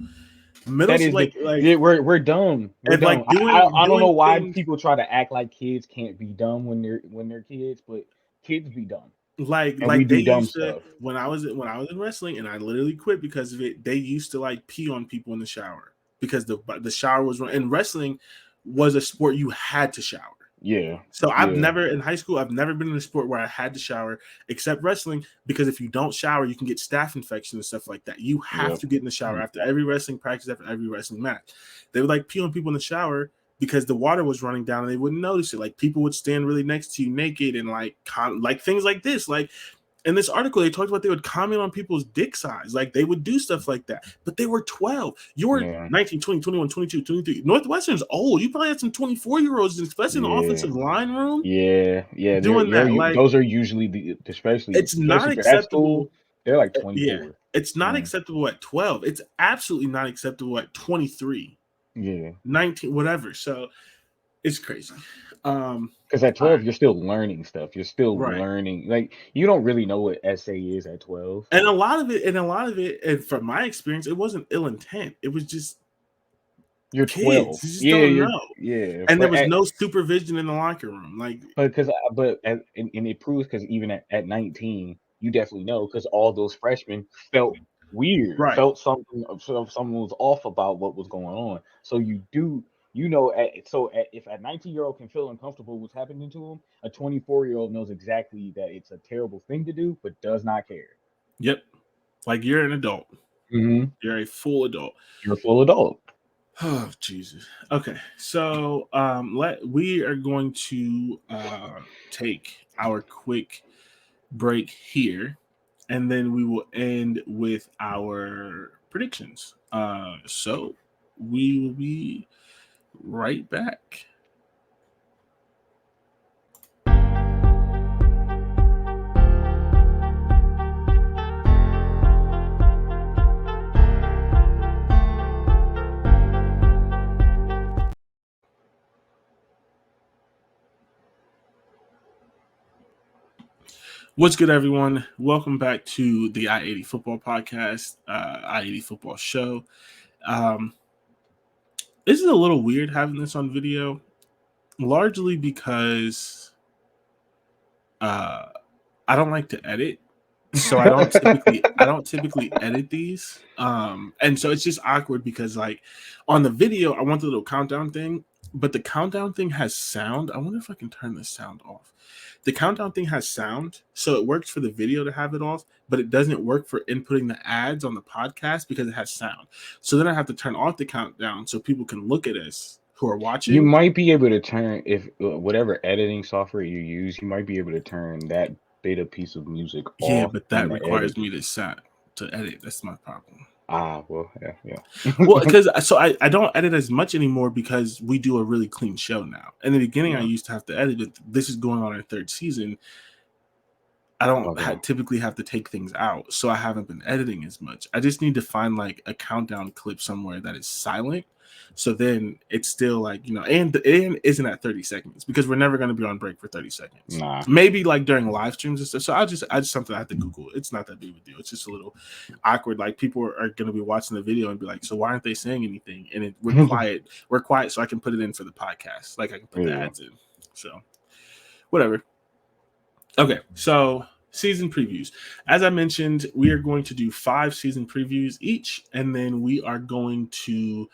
That is the yeah. We're dumb. We're and like dumb. I don't know doing why things people try to act like kids can't be dumb when they're kids, but kids be dumb and we like they do dumb used to stuff. when I was in wrestling, and I literally quit because of it. They used to like pee on people in the shower because the shower was run. And wrestling was a sport you had to shower. Yeah, So I've yeah, never in high school, I've never been in a sport where I had to shower except wrestling, because if you don't shower, you can get staph infection and stuff like that. You have yep. to get in the shower after every wrestling practice, after every wrestling match. They would like pee on people in the shower because the water was running down and they wouldn't notice it. Like people would stand really next to you naked and like things like this. Like in this article, they talked about they would comment on people's dick size. Like they would do stuff like that. But they were 12. You were Yeah, 19, 20, 21, 22, 23. Northwestern's old. You probably had some 24-year-olds, especially in the yeah, offensive line room, yeah. doing that. Like Those are usually the it's not especially for that school. acceptable. They're like Yeah. 24. It's not Yeah, acceptable at 12. It's absolutely not acceptable at 23, yeah. 19, whatever. So it's crazy. Because at All 12, right. you're still learning stuff. You're still Right. learning. Like you don't really know what essay is at 12. And a lot of it, and from my experience, it wasn't ill intent. It was just You're kids. 12. You just Yeah, don't know. yeah. And there was no supervision in the locker room. Like, And it proves because even at 19, you definitely know because all those freshmen felt weird, right. felt something was off about what was going on. So you do, if a 19-year-old can feel uncomfortable with what's happening to him, a 24-year-old knows exactly that it's a terrible thing to do, but does not care. Yep. Like, you're an adult. Mm-hmm. You're a full adult. You're a full adult. Oh, Jesus. Okay. So we are going to take our quick break here, and then we will end with our predictions. So we will be right back. What's good, everyone? Welcome back to the I-80 Football Podcast, I-80 Football Show. This is a little weird having this on video, largely because I don't like to edit, so I don't typically edit these, and so it's just awkward because, like, on the video I want the little countdown thing, but the countdown thing has sound. I wonder if I can turn the sound off. The countdown thing has sound, so it works for the video to have it off, but it doesn't work for inputting the ads on the podcast because it has sound. So then I have to turn off the countdown so people can look at us who are watching. You might be able to turn, if whatever editing software you use, you might be able to turn that beta piece of music off. Yeah, but that requires me to edit. That's my problem. Well, yeah. Well, because I don't edit as much anymore because we do a really clean show now. In the beginning, I used to have to edit it. This is going on our third season. I don't typically have to take things out, so I haven't been editing as much. I just need to find like a countdown clip somewhere that is silent, so then it's still like, and it isn't at 30 seconds because we're never going to be on break for 30 seconds. Nah. Maybe like during live streams and stuff. So I just something I have to Google. It's not that big of a deal. It's just a little awkward. Like, people are going to be watching the video and be like, so why aren't they saying anything? And we're quiet. We're quiet, so I can put it in for the podcast. Like, I can put the ads in. So whatever. Okay, so season previews. As I mentioned, we are going to do 5 season previews each, and then we are going to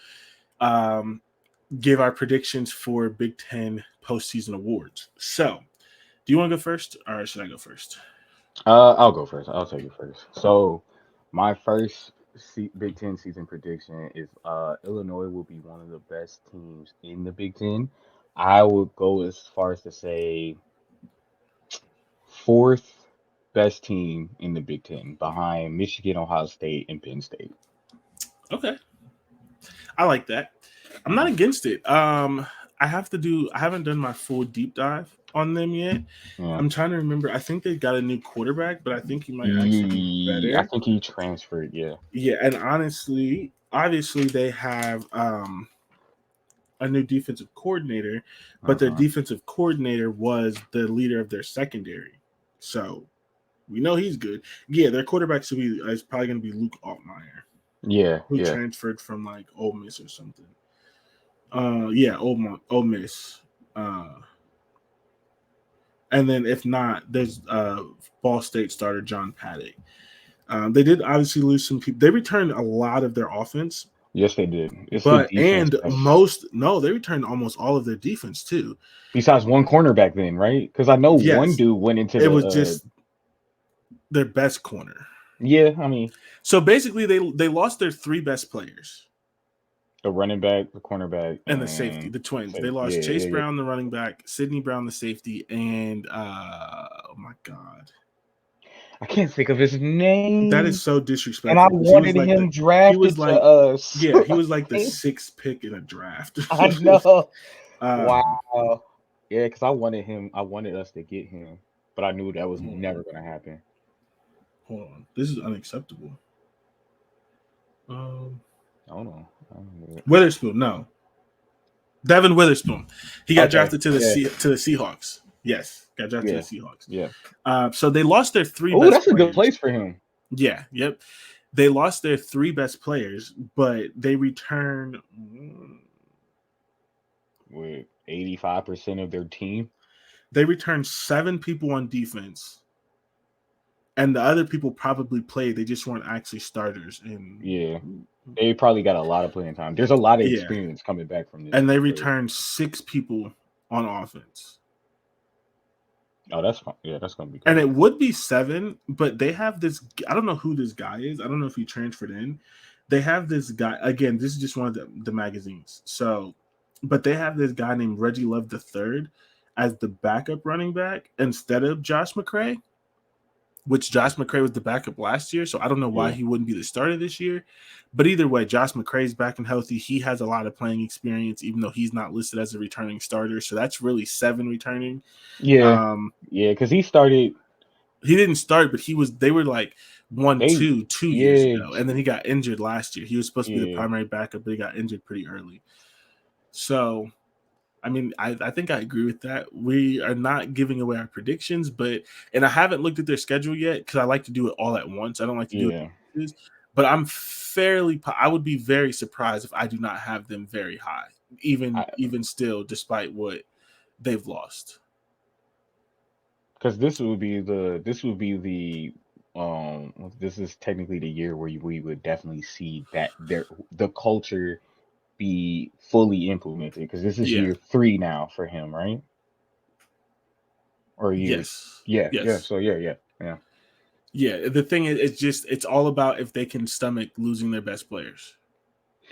give our predictions for Big Ten postseason awards. So, do you want to go first, or should I go first? I'll go first. I'll take it first. So, my first Big Ten season prediction is Illinois will be one of the best teams in the Big Ten. I would go as far as to say 4th best team in the Big Ten, behind Michigan, Ohio State, and Penn State. Okay, I like that. I'm not against it. I haven't done my full deep dive on them yet. Yeah. I'm trying to remember. I think they got a new quarterback, but I think he might actually be better. I think he transferred. Yeah. Yeah, and obviously they have a new defensive coordinator, but their defensive coordinator was the leader of their secondary, so we know he's good. Yeah, their quarterback is probably going to be Luke Altmaier. Yeah, who transferred from like Ole Miss or something. Ole Miss. And then if not, there's Ball State starter John Paddock. They did obviously lose some people. They returned a lot of their offense. Yes, they did. They returned almost all of their defense too. Besides one cornerback, then, right? Because I know one dude went into it was just their best corner. Yeah, I mean, so basically they lost their 3 best players. The running back, the cornerback, and the safety, the twins. They lost Chase Brown, the running back, Sidney Brown, the safety, and oh my God, I can't think of his name. That is so disrespectful. And I wanted him drafted. He was like, he was like the 6th pick in a draft. I know. Wow. Yeah, because I wanted us to get him, but I knew that was never going to happen. Hold on, this is unacceptable. Hold on. Witherspoon, no. Devin Witherspoon. He got drafted to the Seahawks. Yes, got drafted to the Seahawks. Yeah. So they lost their 3 best players. Oh, that's a good players. place for him. Yeah, yep. They lost their 3 best players, but they returned with 85% of their team. They returned 7 people on defense, and the other people probably played. They just weren't actually starters. And Yeah, they probably got a lot of playing time. There's a lot of yeah, experience coming back from this and they trade. returned 6 people on offense. Oh, that's fun. Yeah, that's gonna be And crazy. it would be 7, but they have this. I don't know who this guy is. I don't know if he transferred in. They have this guy. Again, this is just one of the magazines. So, but they have this guy named Reggie Love III as the backup running back instead of Josh McCray, which Josh McCray was the backup last year. So I don't know why Yeah, he wouldn't be the starter this year. But either way, Josh McCray's back and healthy. He has a lot of playing experience, even though he's not listed as a returning starter. So that's really 7 returning. yeah, Um, yeah. Because he started. he didn't start, but he was. They were like one, They, 2 years yeah, ago, and then he got injured last year. He was supposed to be the yeah. primary backup, but he got injured pretty early. So, I mean, I think I agree with that. We are not giving away our predictions, but and I haven't looked at their schedule yet because I like to do it all at once. I don't like to do Yeah, it, but I'm fairly. I would be very surprised if I do not have them very high, I even still, despite what they've lost. because this would be the this is technically the year where we would definitely see that the culture be fully implemented because this is Yeah. year 3 now for him, right? Or year, Yes. yeah. Yes. So yeah. Yeah, the thing is, it's all about if they can stomach losing their best players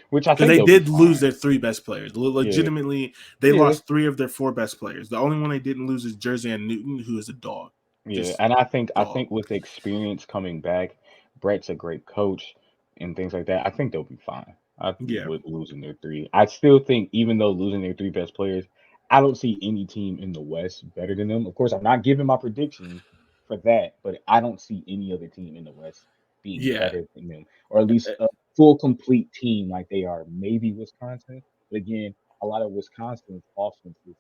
Which I because think they they'll be did lose fine. their 3 best players. Yeah, Legitimately, they yeah, lost 3 of their 4 best players. The only one they didn't lose is Jersey and Newton, who is a dog, yeah. just And I dog. think with the experience coming back, Brett's a great coach and things like that. I think they'll be fine. Yeah, With losing their 3. I still think even though losing their 3 best players, I don't see any team in the West better than them. Of course, I'm not giving my predictions for that, but I don't see any other team in the West being yeah, better than them, or at least a full complete team like they are. Maybe Wisconsin, but again, a lot of Wisconsin's offense is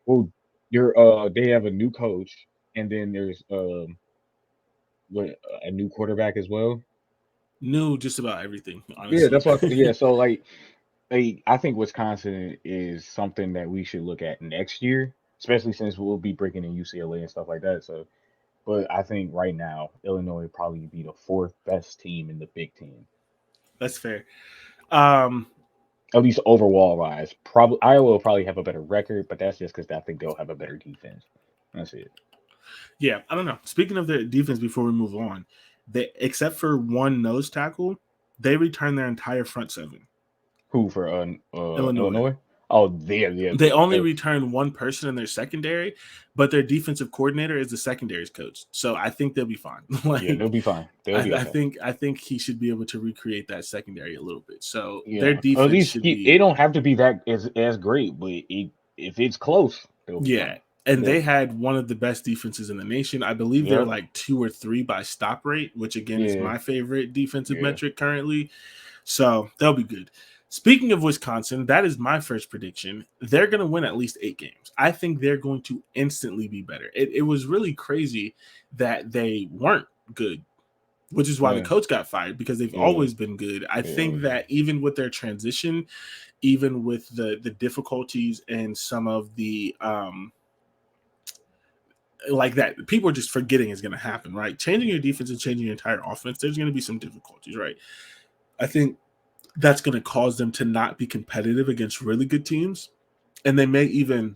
well, they have a new coach, and then there's what a new quarterback as well. knew just about everything, Yeah, honestly. that's what. Yeah, so like I think Wisconsin is something that we should look at next year, especially since we'll be breaking in UCLA and stuff like that. So, but I think right now Illinois would probably be the 4th best team in the Big Ten, That's fair. Um, at least overall wise. Probably Iowa will probably have a better record, but that's just because I think they'll have a better defense. That's it. yeah, I don't know. Speaking of their defense, before we move on, they except for one nose tackle, they returned their entire front 7. Who for Illinois. Illinois? Oh, yeah. They only return one person in their secondary, but their defensive coordinator is the secondaries coach. So I think they'll be fine. Yeah, they'll Like be fine. They'll be okay. I think he should be able to recreate that secondary a little bit. So their Yeah, or at defense least should it be don't have to be that as great, but if it's close, they'll be yeah. fine. And They'll they be fine. had one of the best defenses in the nation. I believe they're Yep. like 2 or 3 by stop rate, which again is Yeah. my favorite defensive Yeah. metric currently. So they'll be good. Speaking of Wisconsin, that is my first prediction. They're going to win at least 8 games. I think they're going to instantly be better. It was really crazy that they weren't good, which is why the Yeah. coach got fired because they've Yeah. always been good. I Yeah. think that even with their transition, even with the difficulties and some of the like that people are just forgetting is going to happen, right? Changing your defense and changing your entire offense, there's going to be some difficulties, right? I think that's going to cause them to not be competitive against really good teams. And they may even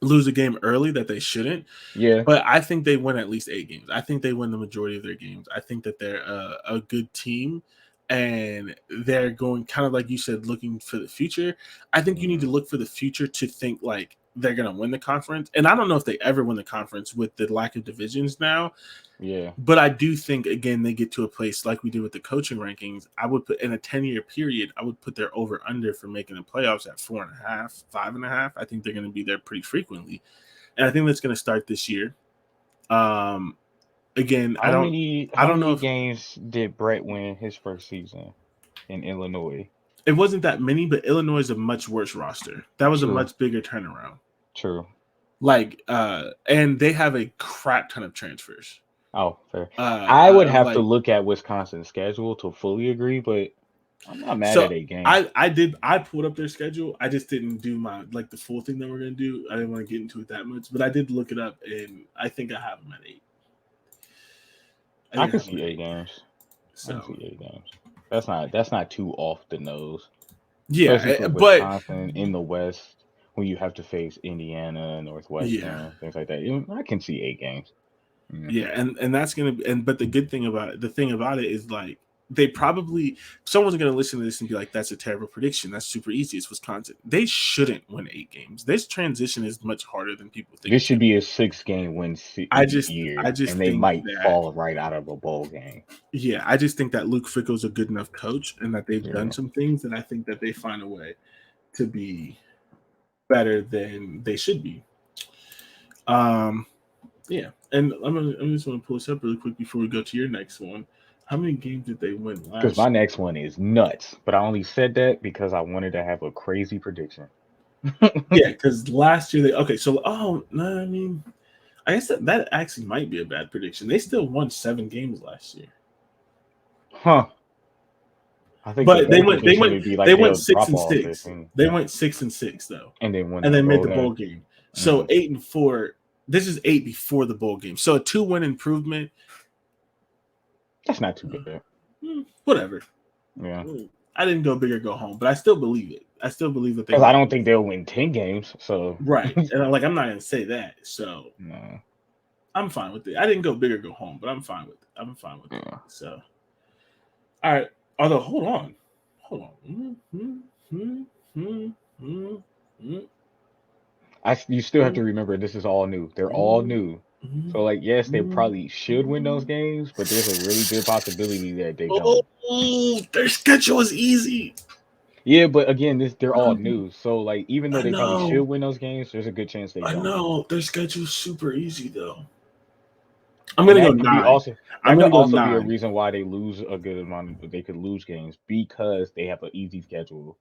lose a game early that they shouldn't. Yeah. But I think they win at least 8 games. I think they win the majority of their games. I think that they're a good team and they're going kind of like you said, looking for the future. I think you need Mm, to look for the future to think like they're going to win the conference. And I don't know if they ever win the conference with the lack of divisions now. yeah. But I do think again they get to a place like we did with the coaching rankings. I would put in a 10-year period. I would put their over under for making the playoffs at 4.5, 5.5. I think they're going to be there pretty frequently, and I think that's going to start this year. Um, again, I How don't know many if games did Brett win his first season in Illinois? it wasn't that many, but Illinois is a much worse roster. That was a True. much bigger turnaround. True. And they have a crap ton of transfers. Oh, fair. I would have to Like look at Wisconsin's schedule to fully agree, but I'm not mad So at 8 games. I pulled up their schedule. I just didn't do my the full thing that we're gonna do. I didn't want to get into it that much, but I did look it up, and I think I have them at 8. I I think I can have them see at 8 8. games. I can So see 8 games. That's not too off the nose, yeah, especially for but Wisconsin in the West when you have to face Indiana, yeah, Northwestern, things like that. I can see 8 games. Yeah. yeah, and that's gonna be, and but the good thing about it, the thing about it is like they probably someone's gonna listen to this and be like, "That's a terrible prediction. That's super easy. It's Wisconsin. They shouldn't win 8 games. This transition is much harder than people think This it's should gonna be be. a 6 game win I just I year, just and they think might that fall right out of a bowl game. yeah, I just think that Luke Fickle's a good enough coach, and that they've done Yeah. some things, and I think that they find a way to be better than they should be. Um, yeah, and I'm just want to pull this up really quick before we go to your next one. How many games did they win Because my last year? next one is nuts, but I only said that because I wanted to have a crazy prediction. Yeah, because last year they okay. So no, I mean, I guess that actually might be a bad prediction. They still won 7 games last year, Huh. I think the but better prediction would be they like went they'll six drop and off this six. They went 6 and 6 though, and then win and the they made bowl the bowl game. game. So Mm. 8-4. This is 8 before the bowl game. So a 2-win improvement. That's not too bad. Whatever. Yeah. I didn't go big or go home, but I still believe it. I still believe that they. Because I don't think they'll win 10 games. So Right, and I'm not gonna say that. So no. I'm fine with it. I didn't go big or go home, but I'm fine with it. I'm fine with it. Yeah. So, all right. Although, hold on. You still have to remember this is all new. They're all new. So like yes, they probably should win those games, but there's a really good possibility that they don't. Their schedule is easy. Yeah, but again, they're all new. So like even though I they probably should know. win those games, there's a good chance they I don't. know. Their schedule's super easy though. I'm gonna go That could 9. also I'm that gonna could go also be a 9. reason why they lose a good amount. They could lose games because they have an easy schedule,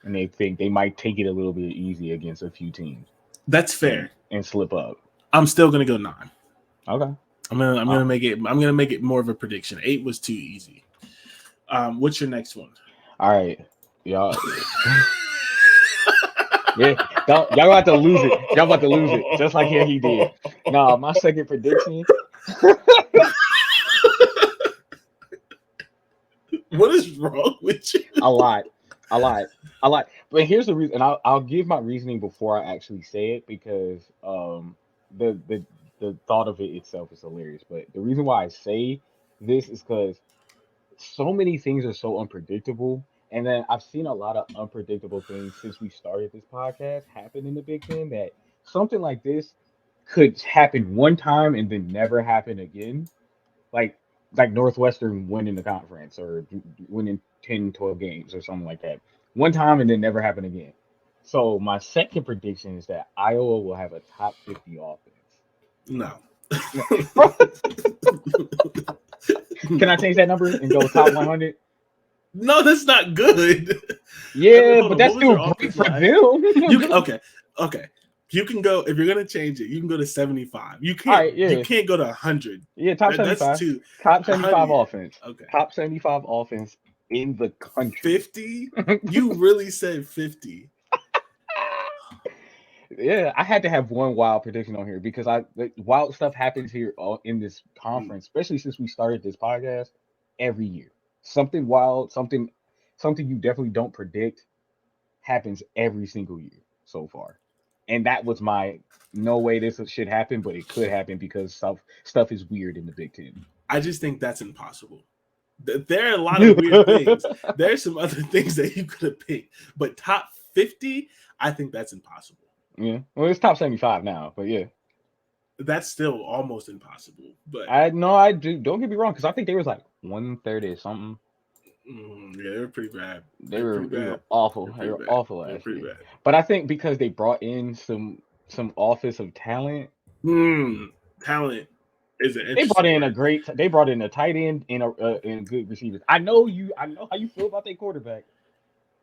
and they think they might take it a little bit easy against a few teams. That's fair. And slip up. I'm still gonna go 9. Okay. I'm gonna make it more of a prediction. 8 was too easy. What's your next one? All right, y'all. Yeah, y'all about to lose it. Y'all about to lose it, just like he did. Nah, my second prediction. What is wrong with you? A lot. But here's the reason, and I'll give my reasoning before I actually say it because the thought of it itself is hilarious. But the reason why I say this is because so many things are so unpredictable. And then I've seen a lot of unpredictable things since we started this podcast happen in the Big Ten that something like this could happen one time and then never happen again. Like Northwestern winning the conference or winning 10, 12 games or something like that. One time and then never happen again. So my second prediction is that Iowa will have a top 50 offense. No. Can I change that number and go top 100? No, that's not good. Yeah, but that's still great for them. Okay. You can go if you're gonna change it. You can go to 75. You can't. Right, yeah. You can't go to 100. Yeah, top 75. That's too. Top 75 offense. Okay. Top 75 offense in the country. 50? You really said 50? Yeah, I had to have one wild prediction on here because wild stuff happens here in this conference, especially since we started this podcast every year. Something wild, something you definitely don't predict happens every single year so far. And that was my no way this should happen, but it could happen because stuff is weird in the Big Ten. I just think that's impossible. There are a lot of weird things. There's some other things that you could have picked, but top 50, I think that's impossible. Yeah, well, it's top 75 now, but yeah, that's still almost impossible. But I do. Don't get me wrong, because I think they was like 130 or something. Yeah, they were pretty bad. They were awful. They were awful last year. But I think because they brought in some office of talent. Talent is an. They brought in a tight end and good receivers. I know how you feel about their quarterback.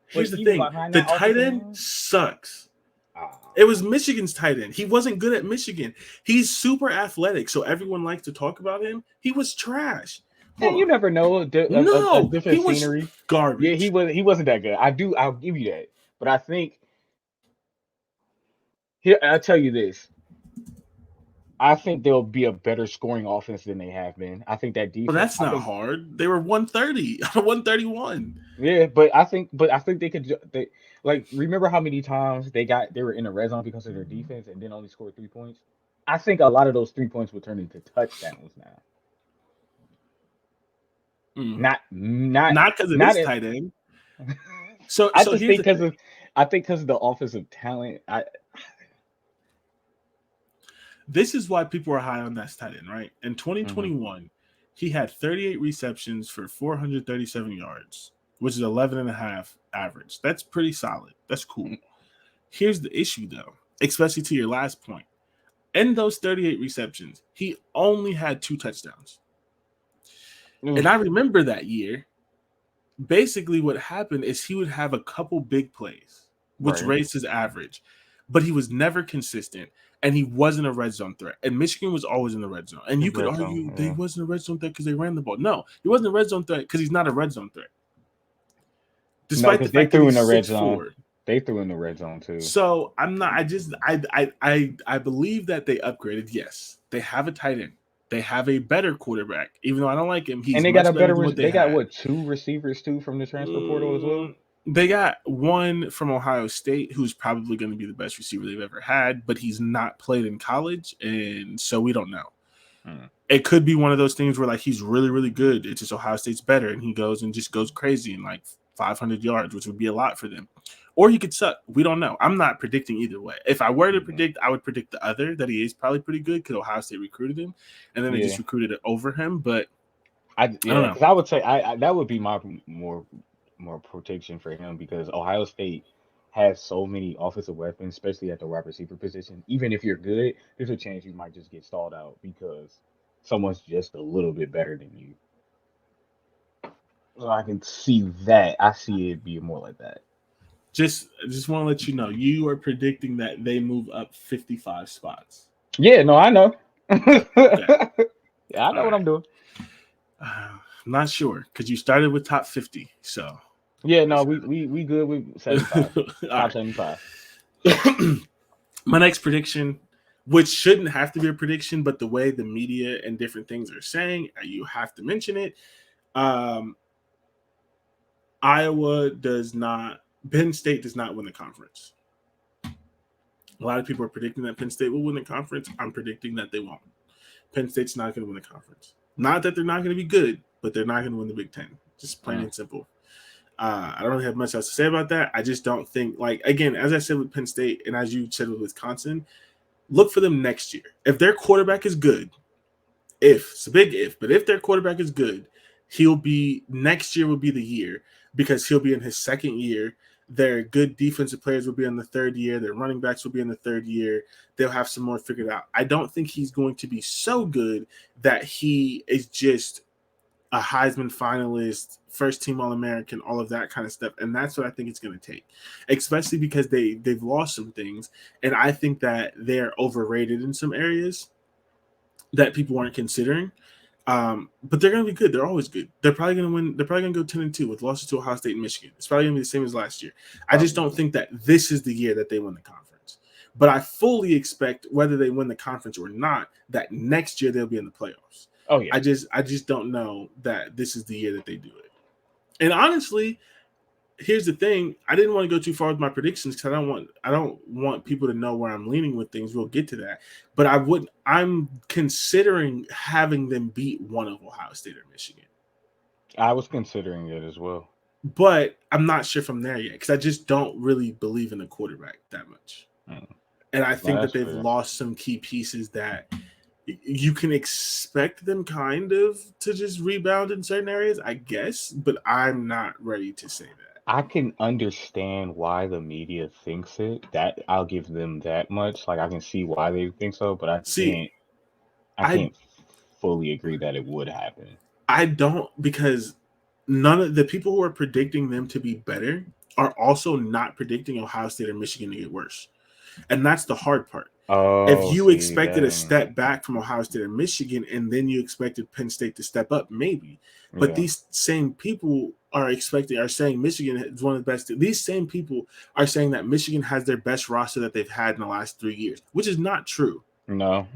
Here's the thing: the tight end sucks. It was Michigan's tight end. He wasn't good at Michigan. He's super athletic, so everyone likes to talk about him. He was trash. Yeah, Hold you on. never know. A No, he different was scenery. Yeah, garbage. he wasn't that good. I'll give you that. But I think here I'll tell you this. I think they'll be a better scoring offense than they have been. I think that Well, defense. that's I not think hard. They were 130 out of 131. yeah, but I think they could. They like remember how many times they were in the red zone because of their defense and then only scored 3 points. I think a lot of those 3 points will turn into touchdowns now. Mm. Not not Not because of not. this At, tight end. So, I so just here's think the thing. because of the offensive talent. This is why people are high on that tight end, right? In Mhm. 2021, he had 38 receptions for 437 yards, which is 11 and a half average. That's pretty solid. That's cool. Here's the issue, though, especially to your last point. In those 38 receptions, he only had 2 touchdowns. And I Oof. remember that year, basically what happened is he would have a couple big plays, which Right. raised his average, but he was never consistent and he wasn't a red zone threat. And Michigan was always in the red zone. And The you could red zone. argue they Yeah. wasn't a red zone threat because they ran the ball. No, he wasn't a red zone threat because he's not a red zone threat, No, despite the because they fact that threw in he's the red zone. 6'4". They threw in the red zone too. So I'm not. I believe that they upgraded. Yes, they have a tight end. They have a better quarterback. Even though I don't like him, And he's they got much a better better. than what they They got had. what 2 receivers too from the transfer portal as well. Mm, they got one from Ohio State who's probably going to be the best receiver they've ever had, but he's not played in college, and so we don't know. Hmm. It could be one of those things where like he's really, really good. It's just Ohio State's better, and he goes and just goes crazy in like 500 yards, which would be a lot for them. Or he could suck. We don't know. I'm not predicting either way. If I were to Hmm. predict, I would predict the other that he is probably pretty good because Ohio State recruited him, and then they just Yeah. recruited it over him. But I don't Yeah, know. because I would say I that would be my more protection for him because Ohio State has so many offensive weapons, especially at the wide receiver position. Even if you're good, there's a chance you might just get stalled out because someone's just a little bit better than you. So I can see that. I see it being more like that. Just want to let you know, you are predicting that they move up 55 spots. Yeah, no, I know. Okay. Yeah, I All know what right. I'm doing. I'm not sure because you started with top 50. So, Yeah, no, we good with all 75. Top 75. right. My next prediction, which shouldn't have to be a prediction, but the way the media and different things are saying, you have to mention it. Um, Iowa does not, Penn State does not win the conference. A lot of people are predicting that Penn State will win the conference. I'm predicting that they won't. Penn State's not going to win the conference. Not that they're not going to be good, but they're not going to win the Big Ten. Just plain Mm. and simple. I don't really have much else to say about that. I just don't think, like, again, as I said with Penn State and as you said with Wisconsin, look for them next year. If their quarterback is good, if it's a big if, but if their quarterback is good, he'll be next year will be the year because he'll be in his second year. Their good defensive players will be in the third year. Their running backs will be in the third year. They'll have some more figured out. I don't think he's going to be so good that he is just a Heisman finalist, first team All American, all of that kind of stuff. And that's what I think it's going to take, especially because they've lost some things. And I think that they're overrated in some areas that people weren't considering. But they're going to be good. They're always good. They're probably going to win. They're probably going to go 10-2 with losses to Ohio State and Michigan. It's probably going to be the same as last year. I just don't Probably. think that this is the year that they win the conference. But I fully expect whether they win the conference or not, that next year they'll be in the playoffs. Oh yeah. I just don't know that this is the year that they do it. And honestly, here's the thing: I didn't want to go too far with my predictions because I don't want people to know where I'm leaning with things. We'll get to that, but I'm considering having them beat one of Ohio State or Michigan, I was considering it as well. but I'm not sure from there yet because I just don't really believe in the quarterback that much, Mm. and I No, think that that's they've fair. lost some key pieces that you can expect them kind of to just rebound in certain areas, I guess, but I'm not ready to say that. I can understand why the media thinks it. That I'll give them that much. Like I can see why they think so, but See, I I can't fully agree that it would happen. I don't because none of the people who are predicting them to be better are also not predicting Ohio State or Michigan to get worse. And that's the hard part. If Oh, you see expected a that. step back from Ohio State and Michigan, and then you expected Penn State to step up, maybe. But Yeah. these same people are saying Michigan is one of the best. These same people are saying that Michigan has their best roster that they've had in the last 3 years, which is not true No.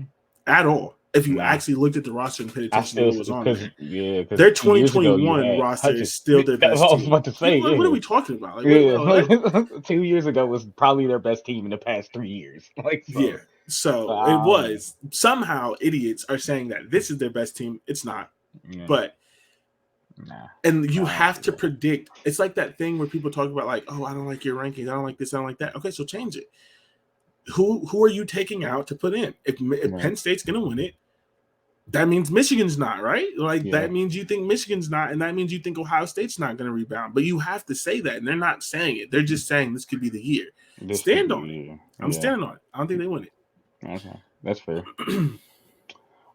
at all. If you Nah. actually looked at the roster and paid I attention to still what was on because there, because their 2 years ago you 2021 had roster is Hutchinson. still their That's best what I was team. about to say. People are like, what are Yeah. we talking about? Like, wait, Yeah, no, like 2 years ago was probably their best team in the past 3 years. Like yeah. so, So it I don't know. was somehow idiots are saying that this is their best team. It's not, Yeah, but nah, and you I don't have see to that. predict. It's like that thing where people talk about like, oh, I don't like your rankings. I don't like this. I don't like that. Okay, so change it. Who are you taking out to put in? If Right. Penn State's gonna win it, that means Michigan's not, right? Like Yeah, that means you think Michigan's not, and that means you think Ohio State's not going to rebound. But you have to say that, and they're not saying it. They're just saying this could be the year. this could Stand on it. be. I'm Yeah, standing on it. I don't think they win okay, that's fair. it.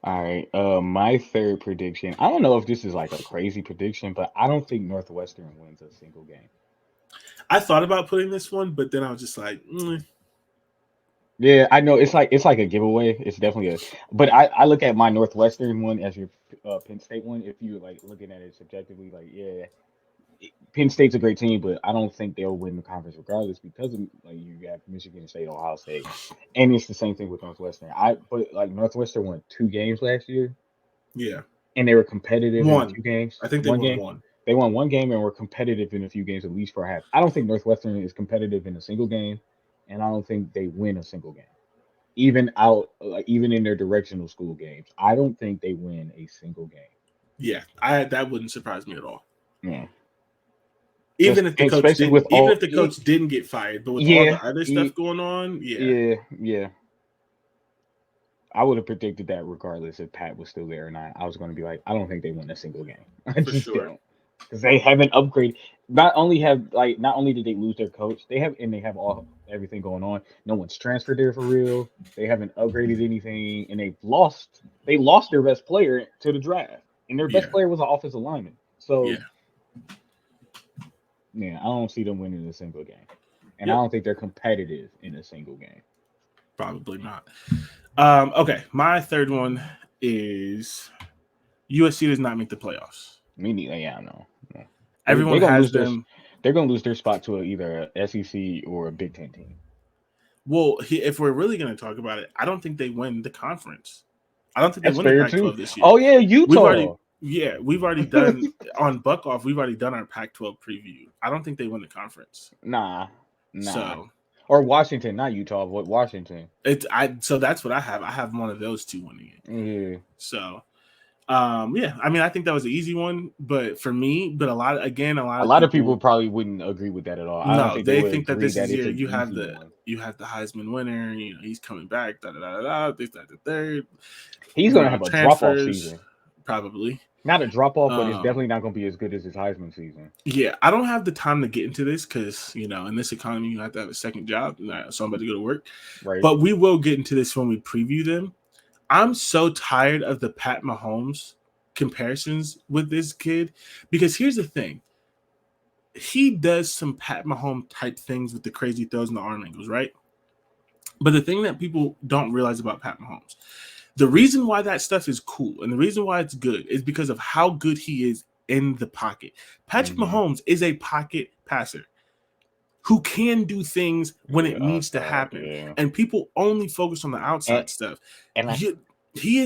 All right. My third prediction. I don't know if this is like a crazy prediction, but I don't think Northwestern wins a single game. I thought about putting this one, but then I was just like, Yeah, I know it's like a giveaway. It's definitely a. But I look at my Northwestern one as your Penn State one. If you're like looking at it subjectively, like yeah, Penn State's a great team, but I don't think they'll win the conference regardless because of like you got Michigan State, Ohio State, and it's the same thing with Northwestern. But like Northwestern won 2 games last year, yeah, and they were competitive in a one. few games. I think they One won game, one. they won one game and were competitive in a few games at least for a half. I don't think Northwestern is competitive in a single game, and I don't think they win a single game. Even out, like even in their directional school games, I don't think they win a single game. Yeah, I that wouldn't surprise me at all. Yeah, just Even if the coach especially didn't, with even all, if the coach didn't get fired, but with all yeah, the other yeah, stuff going on, yeah, yeah. I would have predicted that regardless if Pat was still there or not. I was going to be like, I don't think they win a single game. I for just sure. don't because they haven't upgraded. Not only did they lose their coach, they have all everything going on. No one's transferred there for real. They haven't upgraded anything, and They lost their best player to the draft, and their best Yeah, player was an offensive lineman. yeah, So yeah, I don't see them winning a single game, and I yep, don't think they're competitive in a single game. probably not. Okay, my third one is USC does not make the playoffs. Me neither. Yeah, I know. No. They're Everyone gonna has lose their them. they're gonna lose their spot to either a SEC or a Big Ten team. Well, if we're really going to talk about it, I don't think they win the conference. I don't think they That's win the fair too. Pac-12 this year. Oh yeah, We've already, Utah. we've already done on Buck Off. We've already done our Pac-12 preview. I don't think they win the conference. Nah, nah. So Or Washington, not Utah, but Washington. so that's what I have. I have one of those two winning it. Yeah, So yeah, I mean, I think that was an easy one, but for me, but a lot a of lot of people people probably wouldn't agree with that at all. I don't no, think they they would think that agree this that is it's your an easy one. you have the Heisman winner, he's coming back, this, that, the third. He's gonna have Around a drop off transfers, season. probably. Not a drop off, but it's Um, definitely not gonna be as good as his Heisman season. yeah, I don't have the time to get into this because in this economy you have to have a second job, so I'm about to go to work. Right. But we will get into this when we preview them. I'm so tired of the Pat Mahomes comparisons with this kid because here's the thing. He does some Pat Mahomes type things with the crazy throws and the arm angles, right? But the thing that people don't realize about Pat Mahomes, the reason why that stuff is cool and the reason why it's good is because of how good he is in the pocket. Patrick Mm-hmm. Mahomes is a pocket passer who can do things when Yeah, it needs to outside. happen. Yeah. And people only focus on the And outside stuff. and I He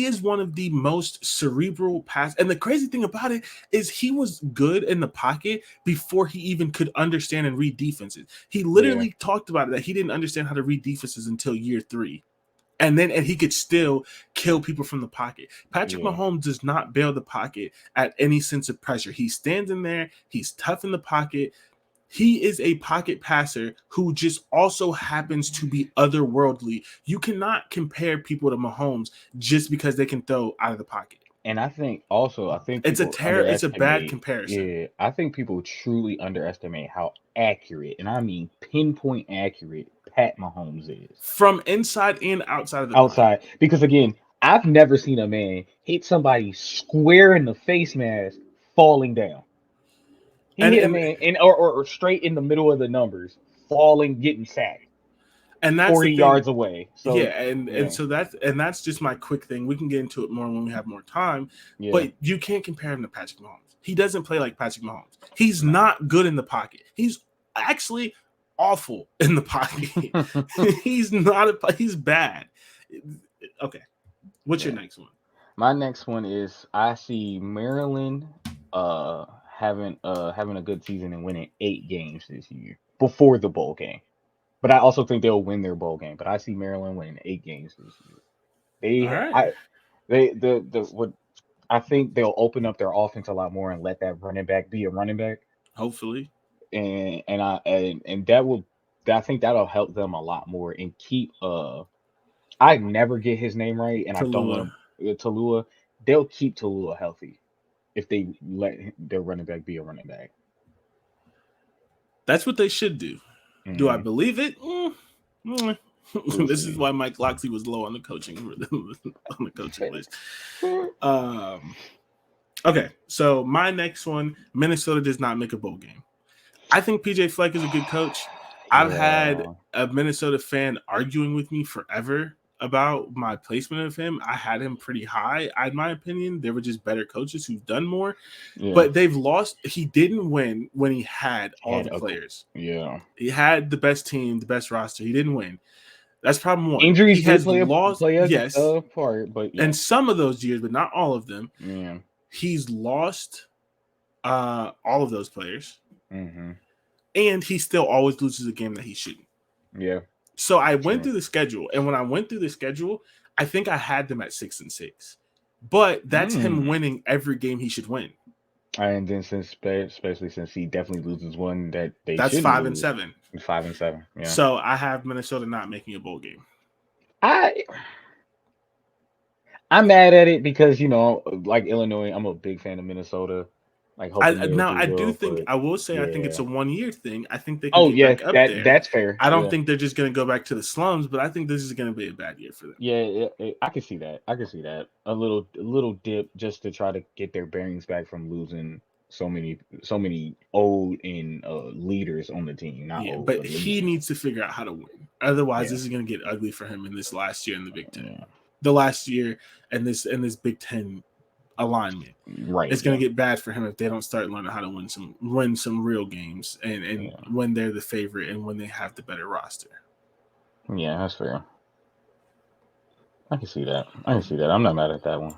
is one of the most cerebral pass. And the crazy thing about it is he was good in the pocket before he even could understand and read defenses. He yeah literally talked about it that he didn't understand how to read defenses until year 3. And he could still kill people from the pocket. Patrick yeah. Mahomes does not bail the pocket at any sense of pressure. He stands in there, he's tough in the pocket. He is a pocket passer who just also happens to be otherworldly. You cannot compare people to Mahomes just because they can throw out of the pocket. And I think people It's a bad underestimate. comparison. Yeah, I think people truly underestimate how accurate, and I mean pinpoint accurate, Pat Mahomes is From inside and outside of the pocket. outside. Because again, I've never seen a man hit somebody square in the face mask falling down. He And hit a and man or straight in the middle of the numbers, falling, getting sacked. And that's 40 the thing. yards away. So yeah, and so that's just my quick thing. We can get into it more when we have more time. yeah. But you can't compare him to Patrick Mahomes. He doesn't play like Patrick Mahomes. He's not good in the pocket. He's actually awful in the pocket. He's bad. Okay. What's your next one? My next one is I see Maryland having a good season and winning 8 games this year before the bowl game. But I also think they'll win their bowl game. But I see Maryland winning 8 games this year. All right. I think they'll open up their offense a lot more and let that running back be a running back. Hopefully. And that will, I think that'll help them a lot more and keep I never get his name right, and I don't want to Talua. They'll keep Talua healthy if they let their running back be a running back. That's what they should do. Mm-hmm. Do I believe it? This is why Mike Locksley was low on the coaching list. Okay, so my next one, Minnesota does not make a bowl game. I think PJ Fleck is a good coach. I've had a Minnesota fan arguing with me forever about my placement of him. I had him pretty high, in my opinion. There were just better coaches who've done more. Yeah. But they've lost. He didn't win when he had all the players. Yeah. He had the best team, the best roster. He didn't win. That's problem one. Injuries he has lost, yes, part, but and some of those years, but not all of them. Yeah. He's lost all of those players. Mm-hmm. And he still always loses a game that he shouldn't. Yeah. So I went through the schedule, and when I went through the schedule, I think I had them at 6-6. But that's him winning every game he should win. And then especially since he definitely loses one that they that's 5-7. 5-7. Yeah. So I have Minnesota not making a bowl game. I'm mad at it because like Illinois, I'm a big fan of Minnesota. Like I do think I will say I think it's a 1-year thing. I think they can get back up there. That's fair. I don't think they're just going to go back to the slums, but I think this is going to be a bad year for them. Yeah, I can see that. A little dip just to try to get their bearings back from losing so many old and leaders on the team. But he needs to figure out how to win. Otherwise, this is going to get ugly for him in this last year in the Big Ten. Yeah. The last year and this Big Ten alignment, right? It's going to get bad for him if they don't start learning how to win some real games and when they're the favorite and when they have the better roster. Yeah, that's fair. I can see that. I'm not mad at that one.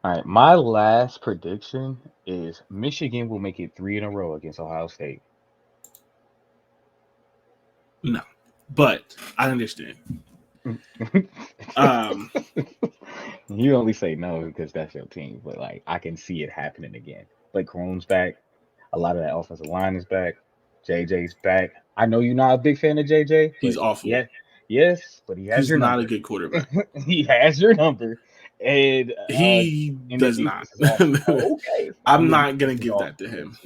All right, my last prediction is Michigan will make it 3 in a row against Ohio State. No, but I understand. You only say no because that's your team, but like I can see it happening again. Like Crone's back, a lot of that offensive line is back. JJ's back. I know you're not a big fan of JJ. He's awful. Yeah, yes, but he's your not number. A good quarterback. He has your number, and he does not. Okay, I'm not gonna give that to him.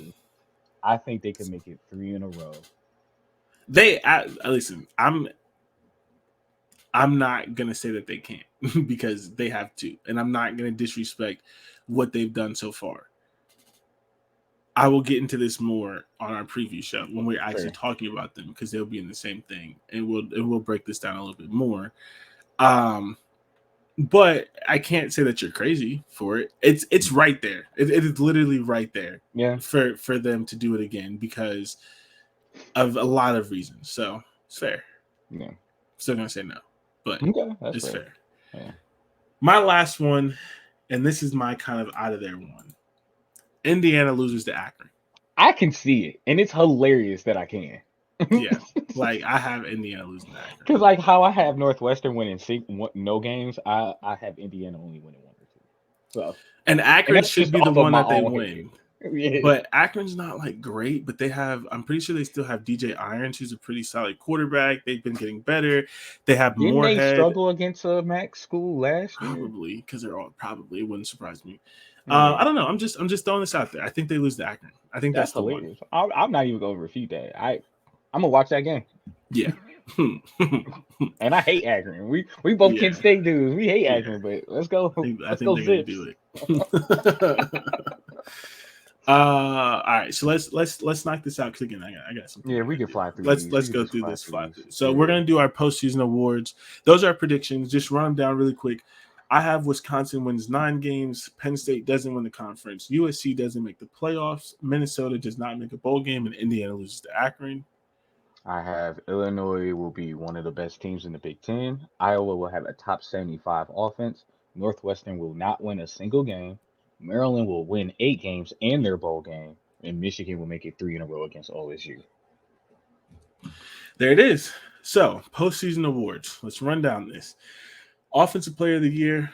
I think they can make it 3 in a row. Listen. I'm not going to say that they can't because they have to. And I'm not going to disrespect what they've done so far. I will get into this more on our preview show when we're actually talking about them because they'll be in the same thing. And we'll break this down a little bit more. But I can't say that you're crazy for it. It's right there. It is literally right there. Yeah. For them to do it again because of a lot of reasons. So it's fair. Yeah. Still going to say no. But it's fair. Yeah. My last one, and this is my kind of out of there one. Indiana loses to Akron. I can see it, and it's hilarious that I can. Yeah, like I have Indiana losing to Akron. Because like how I have Northwestern winning no games, I have Indiana only winning 1 or 2. So and Akron should be the one that they win. Yeah. But Akron's not like great, but I'm pretty sure they still have DJ Irons, who's a pretty solid quarterback. They've been getting better. They have more. Didn't they struggle against a MAC school last year? Probably because they're all probably. It wouldn't surprise me. I don't know. I'm just throwing this out there. I think they lose to Akron. I think that's the hilarious. One. I'm not even going to refute that. I'm gonna watch that game. Yeah. And I hate Akron. We both Kent State dudes. We hate Akron, but let's go. I think they're gonna do it. All right, so let's knock this out because again, I got something Yeah, I we gotta can do. fly through Let's these. We let's can go just through fly this. through Fly these. through. So we're Yeah. gonna do our postseason awards. Those are our predictions. Just run them down really quick. I have Wisconsin wins 9 games. Penn State doesn't win the conference. USC doesn't make the playoffs. Minnesota does not make a bowl game, and Indiana loses to Akron. I have Illinois will be one of the best teams in the Big Ten. Iowa will have a top 75 offense. Northwestern will not win a single game. Maryland will win 8 games and their bowl game. And Michigan will make it 3 in a row against OSU. There it is. So postseason awards. Let's run down this. Offensive Player of the Year,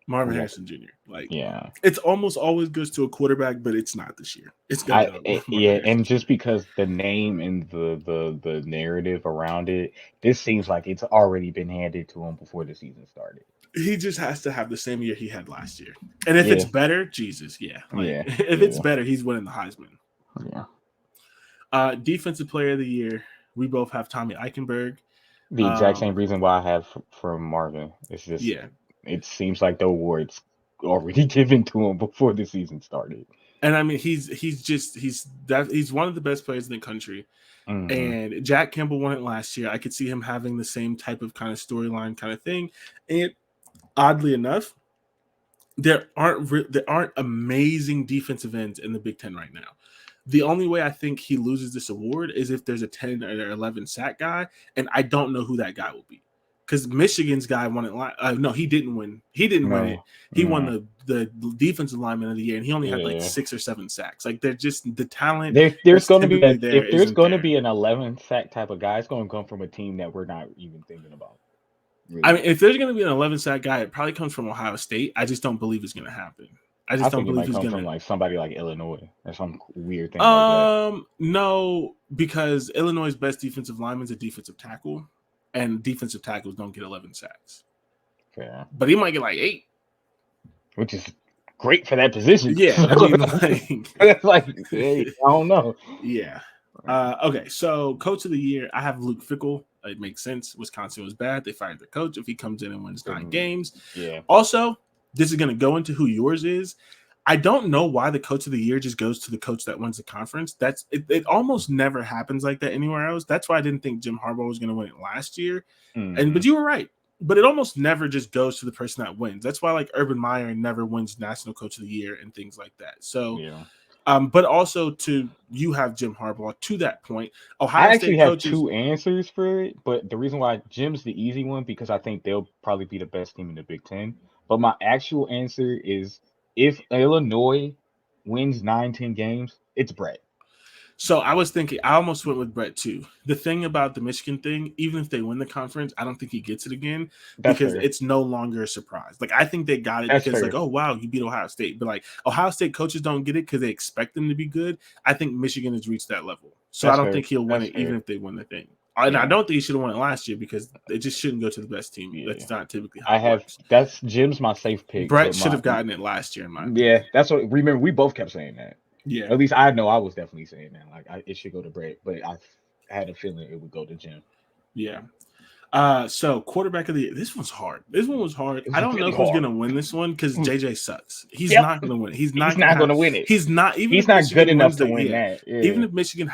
Marvin We got, Harrison Jr. Like yeah. it's almost always goes to a quarterback, but it's not this year. It's gonna go to Marvin Yeah, Harrison and Jr. just because the name and the narrative around it, this seems like it's already been handed to him before the season started. He just has to have the same year he had last year. And if it's Yeah, better, Jesus, yeah. Like yeah, if it's yeah, better, he's winning the Heisman. yeah. Defensive Player of the Year, we both have Tommy Eichenberg. The exact same reason why I have from Marvin. It's just Yeah, it seems like the award's already given to him before the season started. and I mean he's one of the best players in the country. Hmm. And Jack Campbell won it last year. I could see him having the same type of kind of storyline kind of thing. And oddly enough, there aren't amazing defensive ends in the Big Ten right now. The only way I think he loses this award is if there's a 10 or 11 sack guy, and I don't know who that guy will be. Because Michigan's guy won it. No, he didn't win. He didn't win it. No, He won no. the defensive lineman of the year, and he only had like Yeah. 6 or 7 sacks. Like they're just the talent There's that's going to be typically there if there's isn't going to there. be an 11 sack type of guy, it's going to come from a team that we're not even thinking about. I Really. mean, if there's going to be an 11 sack guy, it probably comes from Ohio State. I just don't believe it's going to happen. I I just don't think it believe might he's come going from to. like somebody like Illinois or some weird thing like that. No, because Illinois' best defensive lineman is a defensive tackle, and defensive tackles don't get 11 sacks. Fair. But he might get like 8. Which is great for that position. Yeah, I mean, like, It's like, hey, I don't know. yeah. Okay, so coach of the year, I have Luke Fickell. It makes sense. Wisconsin was bad. They fired their coach. If he comes in and wins 9 games, Yeah. Also, this is going to go into who yours is. I don't know why the coach of the year just goes to the coach that wins the conference. It almost never happens like that anywhere else. That's why I didn't think Jim Harbaugh was going to win it last year. But you were right. But it almost never just goes to the person that wins. That's why like Urban Meyer never wins National Coach of the Year and things like that. So, Yeah. but also you have Jim Harbaugh to that point. I Ohio actually State have coaches. 2 answers for it, but the reason why Jim's the easy one because I think they'll probably be the best team in the Big Ten. But my actual answer is if Illinois wins 9, 10 games, it's Brett. So I was thinking, I almost went with Brett too. The thing about the Michigan thing, even if they win the conference, I don't think he gets it again That's because fair. it's no longer a surprise. Like I think they got it That's because fair. like, oh wow, you beat Ohio State. But like Ohio State coaches don't get it because they expect them to be good. I think Michigan has reached that level. So I That's don't fair. think he'll win That's it even fair. if they win the thing. And I Yeah. don't think he should have won it last year because it just shouldn't go to the best team. Yeah. That's not typically how I it have works. that's Jim's my safe pick, Brett but should my have gotten it last year, in my opinion. yeah, that's what remember we both kept saying that. Yeah. At least I know I was definitely saying that. Like it should go to Brett, but I had a feeling it would go to Jim. Yeah. So quarterback of the year. This one's hard. This one was hard. It I was don't know really who's hard. gonna win this one because JJ sucks. He's Yep. not gonna win. He's He's not gonna not going have. to win it. He's not even He's if not good Michigan enough wins to the win yeah. that. Even Yeah. if Michigan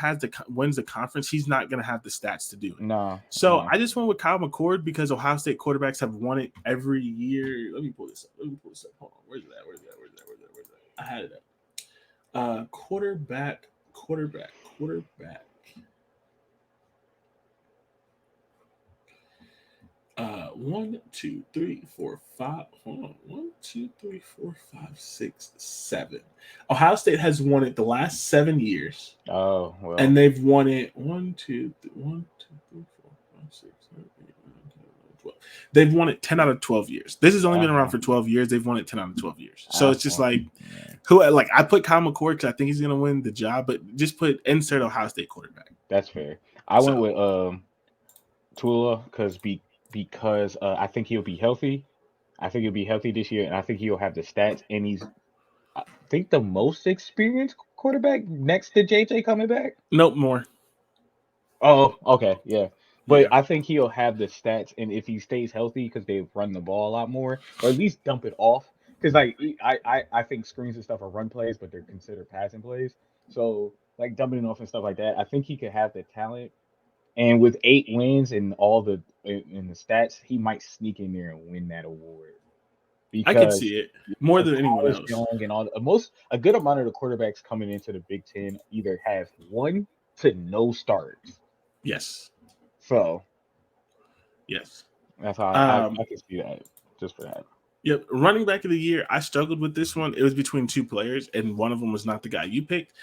wins the conference, he's not gonna have the stats to do it. No. So No. I just went with Kyle McCord because Ohio State quarterbacks have won it every year. Let me pull this up. Hold on. Where's that? I had it up. Quarterback. 1, 2, 3, 4, 5. Hold on. 1, 2, 3, 4, 5, 6, 7. Ohio State has won it the last 7 years, Oh, well. and they've won it 1, 2, 3, 1, 2, 3, 4, 5, 6, 7, 8, 9, 10, 11, 12. They've won it 10 out of 12 years. This has only been around for 12 years. They've won it 10 out of 12 years. So it's just like who I put Kyle McCord because I think he's gonna win the job, but just put insert Ohio State quarterback. That's fair. I went with Tua because I think he'll be healthy. I think he'll be healthy this year, and I think he'll have the stats. And he's, I think, the most experienced quarterback next to JJ coming back. Nope, more. Oh, okay, yeah. But Yeah. I think he'll have the stats, and if he stays healthy, because they run the ball a lot more, or at least dump it off. because like I think screens and stuff are run plays, but they're considered passing plays. So like dumping off and stuff like that, I think he could have the talent. And with 8 wins and all the in the stats, he might sneak in there and win that award I could because see it more of than anyone College else. Young and all a good amount of the quarterbacks coming into the Big Ten either have 1 to no starts. Yes. So Yes. that's how I can see that just for that. Yep. Running back of the year, I struggled with this one. It was between 2 players, and one of them was not the guy you picked.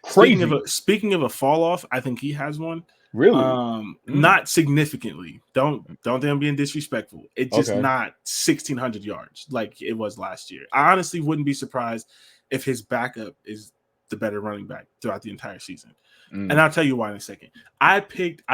Crazy, Speaking of a fall off, I think he has one. really. Not significantly. Don't think I'm being disrespectful. It's just Okay. not 1,600 yards like it was last year. I honestly wouldn't be surprised if his backup is the better running back throughout the entire season. And I'll tell you why in a second. I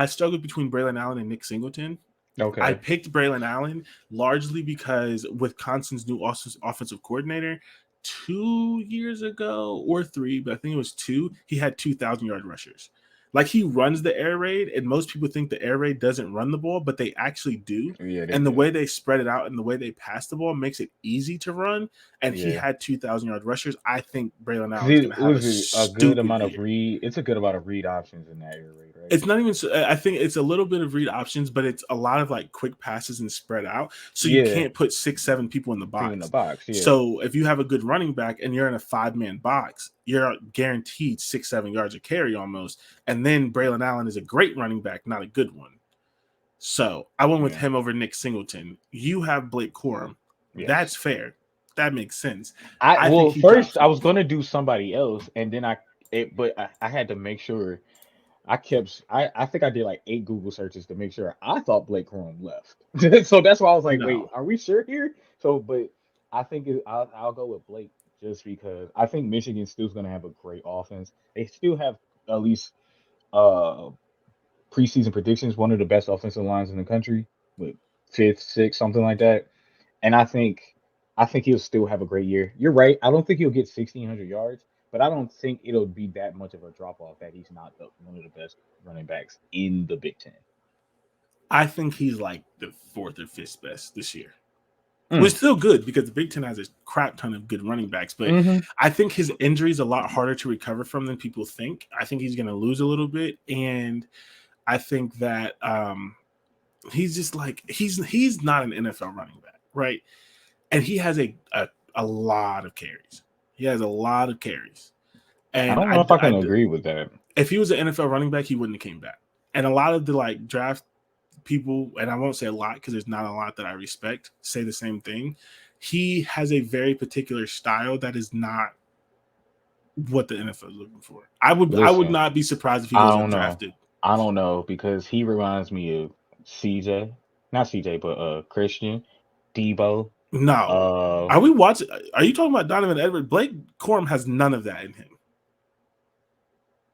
struggled between Braylon Allen and Nick Singleton. Okay. I picked Braylon Allen largely because Wisconsin's new offensive coordinator 2 years ago or 3, but I think it was 2, he had 2,000-yard rushers. Like, he runs the air raid, and most people think the air raid doesn't run the ball, but they actually do. Yeah, And the way they spread it out and the way they pass the ball makes it easy to run. And he had 2,000-yard rushers. I think Braylon Allen's going to have a good amount year. of read. It's a good amount of read options in that air raid, right? It's not even. I think it's a little bit of read options, but it's a lot of like quick passes and spread out. So you can't put 6, 7 people in the box. Yeah. So if you have a good running back and you're in a 5-man box, you're guaranteed 6, 7 yards of carry almost. And then Braylon Allen is a great running back, not a good one. So I went with him over Nick Singleton. You have Blake Corum. Yes. That's fair. That makes sense. I was going to do somebody else, and then I had to make sure. I think I did like 8 Google searches to make sure I thought Blake Corum left. So that's why I was like, wait, are we sure here? So, but I think I'll go with Blake just because I think Michigan still's going to have a great offense. They still have at least preseason predictions, one of the best offensive lines in the country, with 5th, 6th, something like that. And I think he'll still have a great year. You're right. I don't think he'll get 1,600 yards. But I don't think it'll be that much of a drop-off that he's not one of the best running backs in the Big Ten. I think he's like the 4th or 5th best this year. Which is still good because the Big Ten has a crap ton of good running backs. But I think his injury is a lot harder to recover from than people think. I think he's going to lose a little bit. And I think that he's just like – he's not an NFL running back, right? And he has a lot of carries. He has a lot of carries. And I don't know if I can agree with that. If he was an NFL running back, he wouldn't have came back. And a lot of the like draft people, and I won't say a lot because there's not a lot that I respect, say the same thing. He has a very particular style that is not what the NFL is looking for. I would not be surprised if he was undrafted. I don't know because he reminds me of CJ. Not CJ, but Christian, Debo. No. Are you talking about Donovan Edwards? Blake Corum has none of that in him.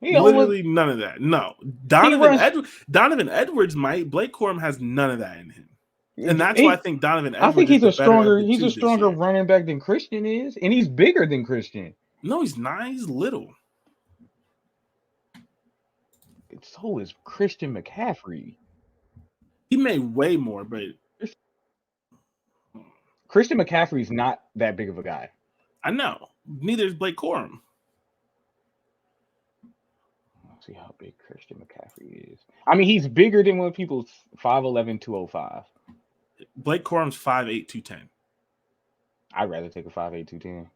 Literally none of that. No. Donovan Edwards might. Blake Corum has none of that in him. And that's why I think Donovan Edwards. I think he's a stronger running back than Christian is, and he's bigger than Christian. No, he's not. He's little. So is Christian McCaffrey. He made way more, but Christian McCaffrey's not that big of a guy. I know. Neither is Blake Corum. Let's see how big Christian McCaffrey is. I mean, he's bigger than when people 5'11", 205. Blake Corum's 5'8", 210. I'd rather take a 5'8", 210.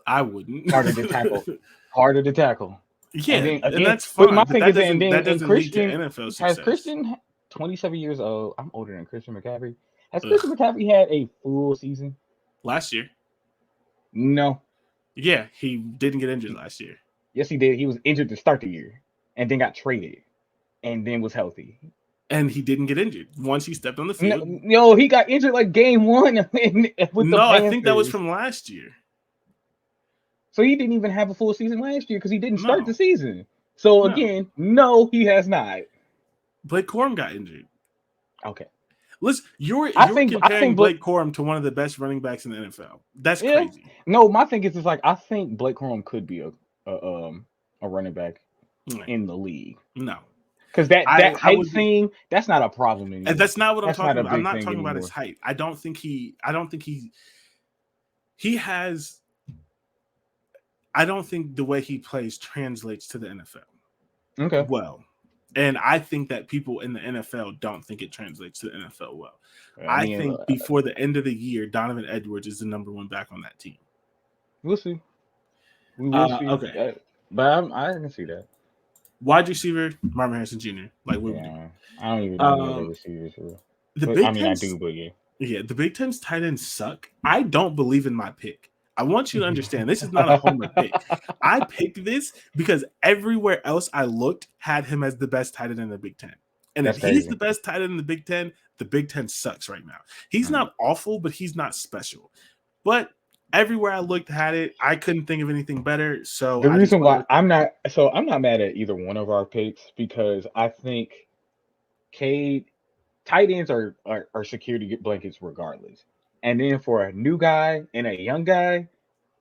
I wouldn't. Harder to tackle. Yeah, and that's fine. But my thing is, that doesn't Christian, lead to NFL success. Has Christian, 27 years old, I'm older than Christian McCaffrey. Has Christian McCaffrey had a full season? Last year? No. Yeah, he didn't get injured last year. Yes, he did. He was injured to start the year and then got traded and then was healthy. And he didn't get injured once he stepped on the field. No, he got injured like game 1 with the Panthers. I think that was from last year. So he didn't even have a full season last year because he didn't start the season. So again, no, he has not. Blake Corum got injured. Okay. Listen, you're comparing Blake Corum to one of the best running backs in the NFL. That's crazy. No, my thing is like I think Blake Corum could be a running back in the league. No. Because that height thing, that's not a problem anymore. And that's not what I'm talking about. I'm not talking about his height. I don't think he he has. I don't think the way he plays translates to the NFL Okay. well. And I think that people in the NFL don't think it translates to the NFL well. I I mean, think before the end of the year, Donovan Edwards is the number one back on that team. we'll see. We will see. Okay. But I can see that. Wide receiver, Marvin Harrison Jr. Like what we doing? Yeah. I don't even know any other Um, receivers. the But I Big mean, I Ten's do, but yeah. Yeah, the Big Ten's tight ends suck. I don't believe in my pick. I want you to understand this is not a homer pick. I picked this because everywhere else I looked had him as the best tight end in the Big Ten. And if That's he's the crazy. best tight end in the Big Ten sucks right now. He's Mm. not awful, but he's not special. But everywhere I looked had it. I couldn't think of anything better. So The I just reason wanted why to. I'm not mad at either one of our picks because I think Cade tight ends are security blankets regardless. And then for a new guy and a young guy,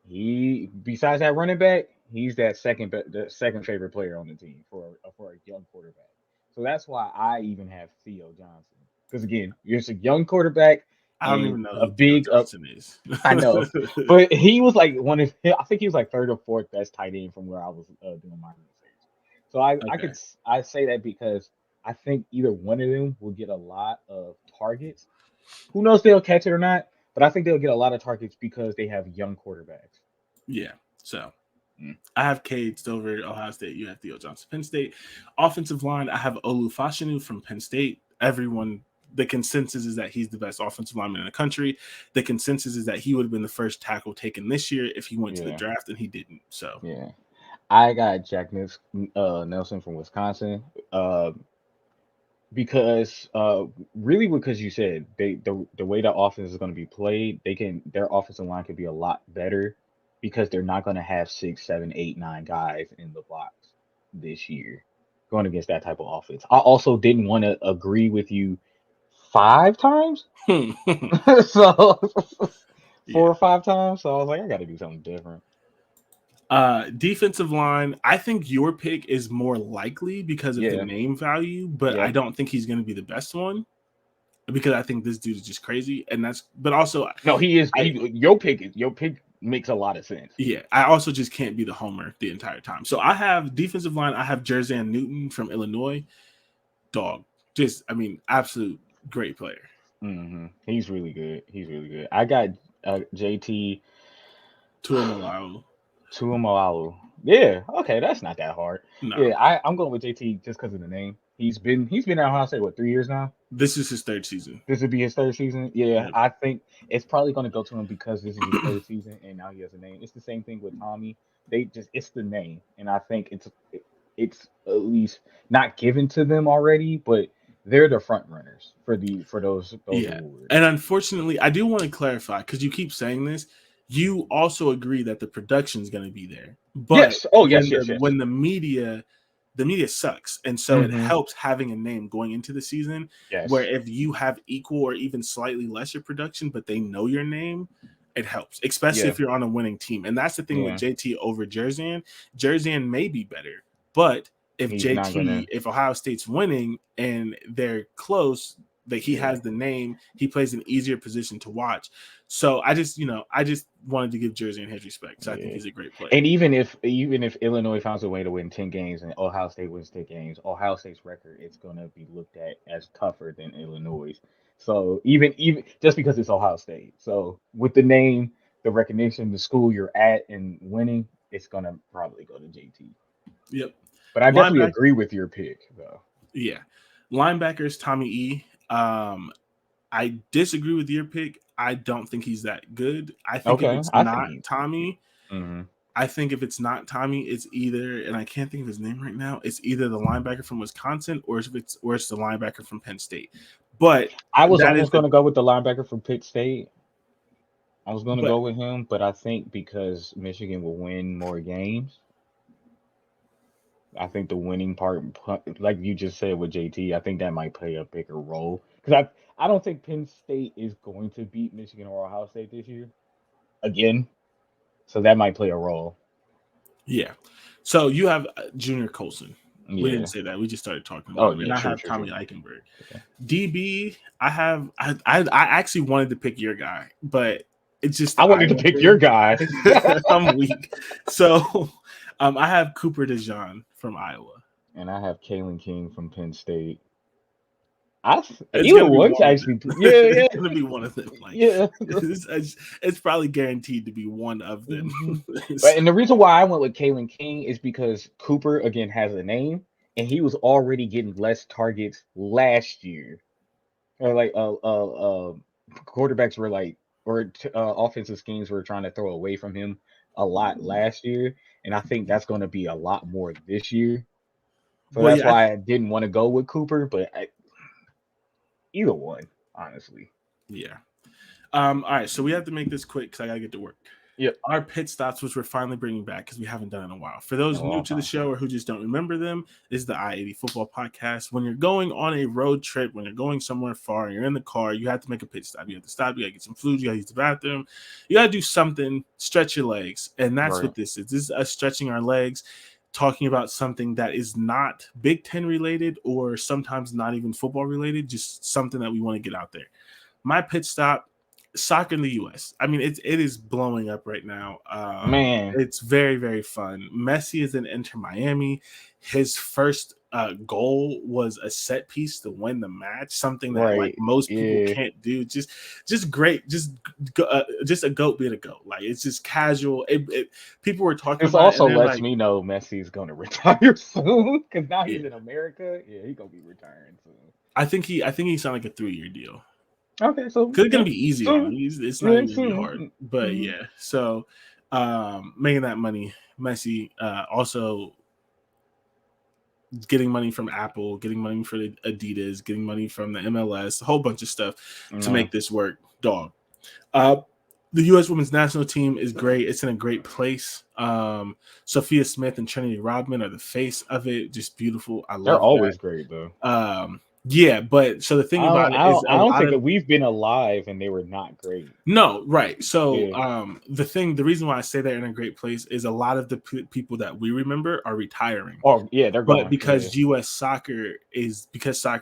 he besides that running back, he's that the second favorite player on the team for a young quarterback. So that's why I even have Theo Johnson because again, you're a young quarterback I don't and even know a who Theo big up. Johnson is. I know, but he was like I think he was like third or fourth best tight end from where I was doing my research. So Okay. I say that because I think either one of them will get a lot of targets. Who knows if they'll catch it or not? But I think they'll get a lot of targets because they have young quarterbacks. Yeah. So Mm. I have Cade Stover, Ohio State. You have Theo Johnson, Penn State. Offensive line, I have Olu Fashanu from Penn State. The consensus is that he's the best offensive lineman in the country. The consensus is that he would have been the first tackle taken this year if he went to the Yeah, draft, and he didn't. So, yeah. I got Nelson from Wisconsin. Because really because you said the way the offense is going to be played, their offensive line could be a lot better because they're not going to have 6, 7, 8, 9 guys in the box this year going against that type of offense. I also didn't want to agree with you 5 times, yeah. so 4 or 5 times. So I was like, I got to do something different. Defensive line, I think your pick is more likely because of the Yeah, name value, but I yep. don't think he's going to be the best one because I think this dude is just crazy. But also, No, he is. I, Your pick makes a lot of sense. yeah, I also just can't be the homer the entire time. So I have defensive line. I have Jerzan Newton from Illinois. Dog, absolute great player. He's really good. He's really good. I got JT Tuamaloau. Tuamalalu. Yeah, okay, that's not that hard. No, Yeah, I'm going with JT just because of the name. He's been at Ohio State what 3 years now. this is his third season. This would be his third season. Yeah, Yep. I think it's probably going to go to him because this is his third season and now he has a name. It's the same thing with Tommy. It's the name, and I think it's at least not given to them already, but they're the front runners for those Yeah. awards. And unfortunately, I do want to clarify because you keep saying this. You also agree that the production is going to be there, but Yes. Oh, yes, yes, yes. when the media sucks, and so it Mm-hmm. helps having a name going into the season. Where Yes. if you have equal or even slightly lesser production, but they know your name, it helps, especially Yeah. if you're on a winning team. And that's the thing with Yeah. JT over Jerzan. Jerzan may be better, but He's not gonna. if Ohio State's winning and they're close, that he Yeah. has the name, he plays an easier position to watch. So I just wanted to give Jersey and his respect. So I think Yeah. he's a great player. And even if Illinois finds a way to win 10 games and Ohio State wins 10 games, Ohio State's record is gonna be looked at as tougher than Illinois. So even just because it's Ohio State, so with the name, the recognition, the school you're at, and winning, it's gonna probably go to JT. Yep. But I definitely Linebacker, agree with your pick, though. yeah. Linebackers, Tommy E. I disagree with your pick. I don't think he's that good. I think if Okay, it's I think not he's. Tommy, Mm-hmm. I think if it's not Tommy, it's either, and I can't think of his name right now. It's either the linebacker from Wisconsin or it's the linebacker from Penn State. But I was that is almost the gonna go with the linebacker from Pitt State. I was going to but go with him, but I think because Michigan will win more games, I think the winning part, like you just said with JT, I think that might play a bigger role. Because I don't think Penn State is going to beat Michigan or Ohio State this year again, so that might play a role. yeah. So you have Junior Colson. We didn't Yeah. say that. We just started talking Oh about him, yeah. and I True. have True. Tommy True. Eichenberg. Okay. DB, I actually wanted to pick your guy, but It's just I the wanted to Iowa pick thing. your guy. I'm weak. So I have Cooper DeJean from Iowa. And I have Kalen King from Penn State. It's Either gonna be one's one of actually, them. yeah, It's gonna be one of them. Like yeah. it's probably guaranteed to be one of them. Hmm. But and the reason why I went with Kalen King is because Cooper again has a name, and he was already getting less targets last year. Or like quarterbacks were like, offensive schemes were trying to throw away from him a lot last year, and I think that's going to be a lot more this year. So Well, that's yeah, why I didn't want to go with Cooper, but either one, honestly. yeah. All right, so we have to make this quick because I gotta get to work. Yep. Our pit stops, which we're finally bringing back because we haven't done it in a while. For In those a new long to the time. show or who just don't remember them, this is the I-80 football podcast. When you're going on a road trip, when you're going somewhere far, and you're in the car, you have to make a pit stop. You have to stop. You gotta get some food. You gotta use the bathroom. You gotta do something. Stretch your legs, and that's Right. what this is. This is us stretching our legs, talking about something that is not Big Ten related or sometimes not even football related. Just something that we want to get out there. My pit stop. Soccer in the U.S. I mean, it is blowing up right now. Man, It's very, very fun. Messi is in Inter Miami. His first goal was a set piece to win the match, something that like right. most people Yeah. can't do. Just great. Just a goat being a goat. Like it's just casual. People were talking This about it, and also they're lets like, me know Messi's going to retire soon because now yeah. he's in America. Yeah, he's going to be retiring soon. I think he signed like a 3-year deal. Okay, so Because it's yeah, gonna be easy on him. soon. It's not Yeah, even gonna be hard. soon. But Mm-hmm. yeah, so making that money, Messi also getting money from Apple, getting money for Adidas, getting money from the MLS, a whole bunch of stuff to No. make this work. Dog. The U.S. women's national team is great. It's in a great place. Sophia Smith and Trinity Rodman are the face of it. Just beautiful. I They're love always great though. that. Yeah, but so the thing about it is I a don't lot think of that we've been alive and they were not great. no, right. So Yeah. the reason why I say they're in a great place is a lot of the people that we remember are retiring. Oh yeah, they're But gone. Yeah. because soccer in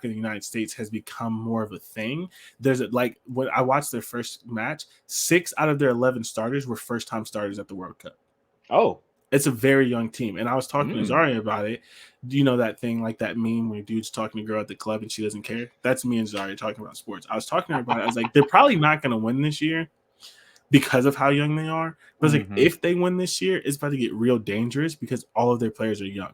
the United States has become more of a thing, there's like when I watched their first match, 6 out of their 11 starters were first time starters at the World Cup. Oh. It's a very young team. And I was talking to Mm. Zari about it. Do you know that thing, like that meme where dude's talking to a girl at the club and she doesn't care? That's me and Zari talking about sports. I was talking to her about it. I was like, they're probably not going to win this year because of how young they are. But I was like, if they win this year, it's about to get real dangerous because all of their players are young.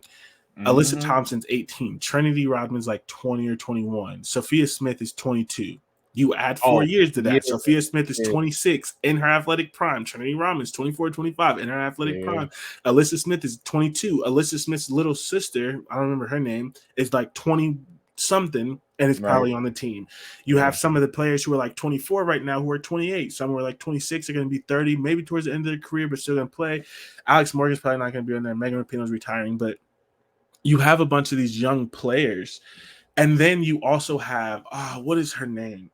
Alyssa Thompson's 18. Trinity Rodman's like 20 or 21. Sophia Smith is 22. You add 4 years to that. Yeah. Sophia Smith is Yeah. 26 in her athletic prime. Trinity Rodman's 24, 25 in her athletic Yeah. prime. Alyssa Smith is 22. Alyssa Smith's little sister, I don't remember her name, is like 20 something and is probably on the team. You have some of the players who are like 24 right now who are 28. Some who are like 26 are going to be 30, maybe towards the end of their career, but still going to play. Alex Morgan's probably not going to be on there. Megan Rapinoe's retiring, but you have a bunch of these young players. And then you also have, what is her name?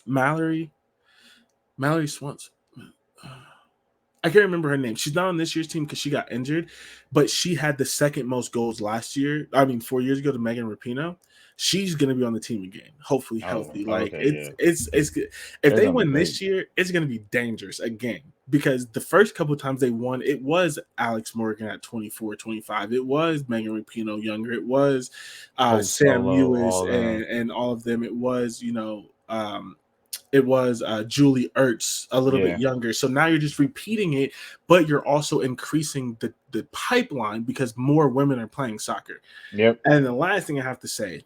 Mallory Swanson. I can't remember her name. She's not on this year's team because she got injured, but she had the second most goals last year. 4 years ago to Megan Rapinoe. She's gonna be on the team again, hopefully healthy. It's good. If they win this year, it's gonna be dangerous again because the first couple of times they won, it was Alex Morgan at 24, 25. It was Megan Rapinoe younger. It was Sam Ewis and all of them. It was Julie Ertz a little bit younger. So now you're just repeating it, but you're also increasing the pipeline because more women are playing soccer. Yep. And the last thing I have to say,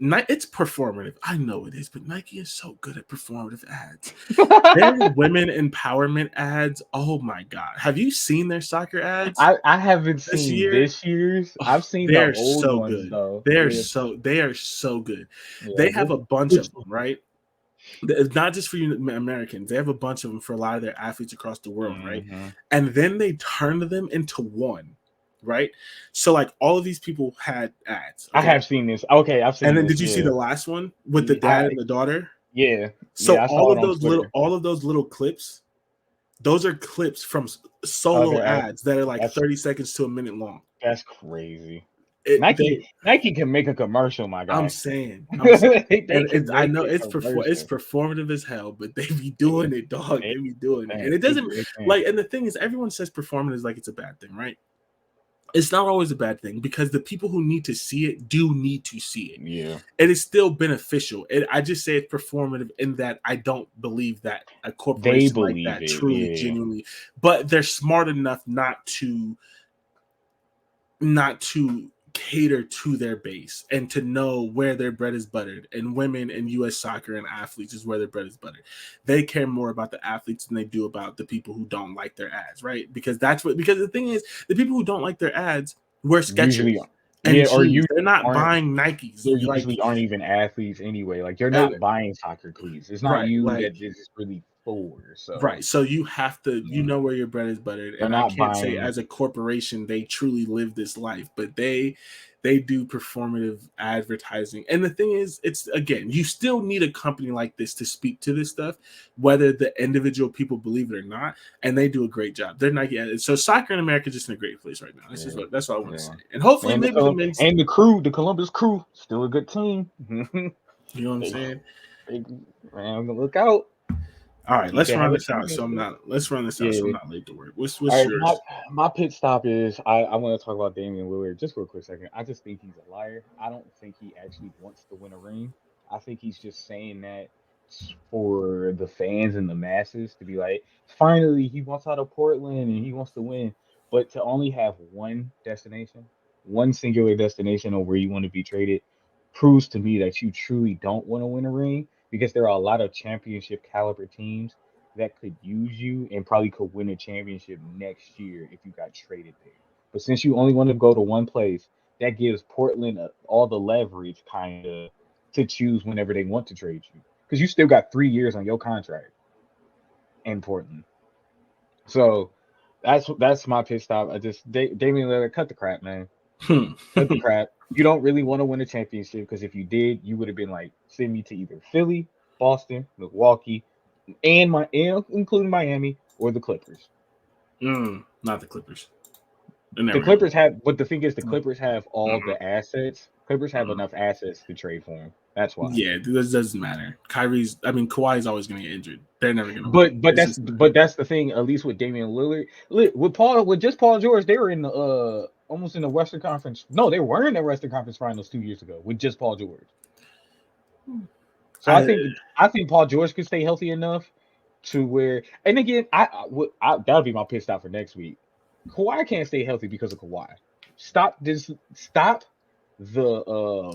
it's performative. I know it is, but Nike is so good at performative ads. Their women empowerment ads. Oh my God. Have you seen their soccer ads? I haven't seen this year's. I've seen the old so ones good. though. They are so good. Yeah, they have a bunch of them, right? It's not just for Americans. They have a bunch of them for a lot of their athletes across the world, right? And then they turned them into one, right? So like all of these people had ads. Okay? I have seen this. Okay, I've seen. And then this, did you see the last one with the dad and the daughter? Yeah. So I all saw of those little clips, those are clips from solo ads that are like 30 seconds to a minute long. That's crazy. Nike can make a commercial, my I'm guy. saying, They and can I make know a it's commercial. performative as hell, but they be doing it, dog. They They be doing it, and can. it doesn't They can. like. And the thing is, everyone says performative is like it's a bad thing, right? It's not always a bad thing because the people who need to see it do need to see it. Yeah. It is still beneficial. I just say it's performative in that I don't believe that a They corporation like believe that it. truly, Yeah. genuinely, but they're smart enough not to cater to their base and to know where their bread is buttered. And women and US soccer and athletes is where their bread is buttered. They care more about the athletes than they do about the people who don't like their ads, right? Because the thing is, the people who don't like their ads wear Usually, Skechers and yeah, or shoes. you They're not aren't. buying Nikes. There Like, usually aren't even athletes anyway. Like you're and not buying soccer cleats. It's not right, you like that this is really for. So right. So you have to, yeah, where your bread is buttered. they're And I not can't say buying. as a corporation they truly live this life, but they do performative advertising. And the thing is, it's again, you still need a company like this to speak to this stuff, whether the individual people believe it or not. And they do a great job. They're not yet. So soccer in America is just in a great place right now. Yeah, That's what I want to yeah. say. And hopefully And maybe the men's, and the crew, the Columbus crew, still a good team. you know what I'm they, saying? they, man, look out. All right, You let's can run have a this out. championship. Let's run this out so I'm Yeah. not late to work. All What's right, my yours? my pit stop is I want to talk about Damian Lillard just for a quick second. I just think he's a liar. I don't think he actually wants to win a ring. I think he's just saying that for the fans and the masses to be like, finally he wants out of Portland and he wants to win. But to only have one destination, one singular destination of where you want to be traded, proves to me that you truly don't want to win a ring because there are a lot of championship caliber teams that could use you and probably could win a championship next year if you got traded there. But since you only want to go to one place, that gives Portland all the leverage kind of to choose whenever they want to trade you because you still got 3 years on your contract in Portland. So that's my pit stop. I just Damian Lillard, cut the crap, man. Cut the crap. You don't really want to win a championship because if you did, you would have been like, send me to either Philly, Boston, Milwaukee, and including Miami or the Clippers. Not the Clippers. The Never mind. Clippers have, but the thing is, the Mm, Clippers have all mm, the assets. Clippers have mm. enough assets to trade for him. That's why. Yeah, this doesn't matter. Kawhi's always going to get injured. They're never going to win. But It's that's just not. the thing. At least with Damian Lillard, with just Paul George, they were in the almost in the Western Conference. No, they were in the Western Conference Finals 2 years ago with just Paul George. So I I think Paul George could stay healthy enough to where. And again, that'll be my pit stop for next week. Kawhi can't stay healthy because of Kawhi. Stop the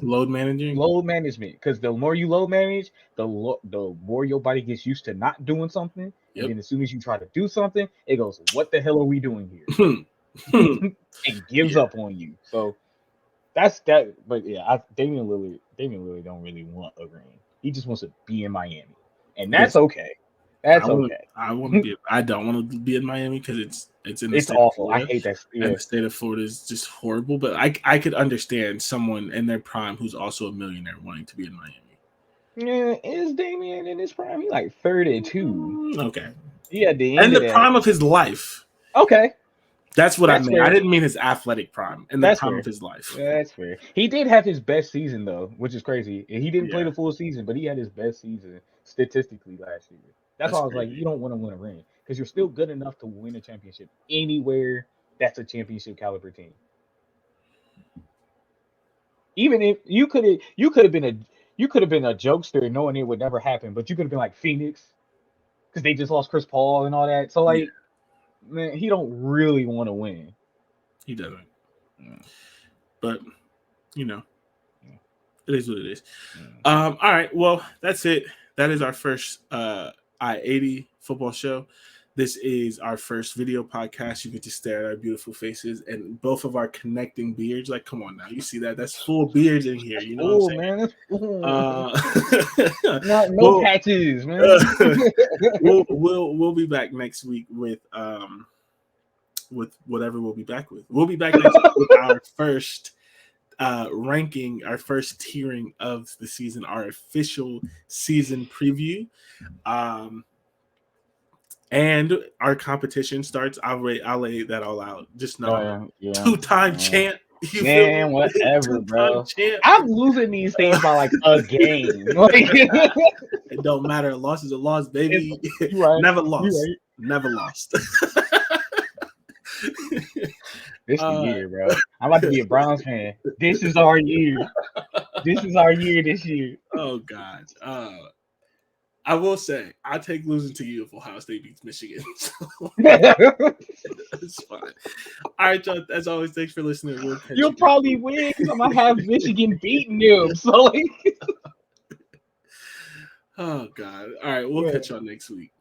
load managing. load management because the more you load manage, the more your body gets used to not doing something, and Yep. then as soon as you try to do something, it goes, "What the hell are we doing Yeah. here?" and gives up on you. So that's that. But yeah, Damian Lillard don't really want a ring. He just wants to be in Miami, and that's Listen, okay. That's okay. I want to be. I don't want to be in Miami because it's in the It's state of awful. I Florida, hate that. and Yeah. the state of Florida is just horrible. But I could understand someone in their prime who's also a millionaire wanting to be in Miami. Yeah, is Damian in his prime? He like 32. Okay, He at the and end of the that. prime of his life. Okay, That's what I that's meant. I fair. didn't mean his athletic prime. In the That's prime of fair. his life. That's fair. He did have his best season though, which is crazy. He didn't play Yeah, the full season, but he had his best season statistically last year. That's why that's I was like, crazy. you don't want to win a ring because you're still good enough to win a championship anywhere that's a championship caliber team. Even if you could have been a jokester knowing it would never happen, but you could have been like Phoenix because they just lost Chris Paul and all that. So Yeah, like, man, he don't really want to win. he doesn't. Mm, But you know, mm, it is what it is. mm. All right. Well, that's it. That is our first I-80 football show. This is our first video podcast. You get to stare at our beautiful faces and both of our connecting beards. Like, come on now. You see that? That's full beards in here. You know what I'm Oh saying? man, that's not no Well, patches, man. we'll be back next week with whatever we'll be back with. We'll be back next week with our first ranking, our first tiering of the season, our official season preview. And our competition starts. I'll lay that all out. Just know Oh I'm yeah, a yeah. two-time champ. You feel Man, me? whatever, Two-time bro. champ. I'm losing these things by like a game. Like, It don't matter. A loss is a loss, baby. you right. Never You lost. right. Never lost. This the year, bro. I'm about to be a Browns fan. This is our year. This is our year this year. Oh God. I will say I take losing to you if Ohio State beats Michigan. So it's fine. All right, John. As always, thanks for listening. We'll catch You'll you. probably win because I'm gonna have Michigan beating them. So like, Oh God. All right, we'll catch y'all next week.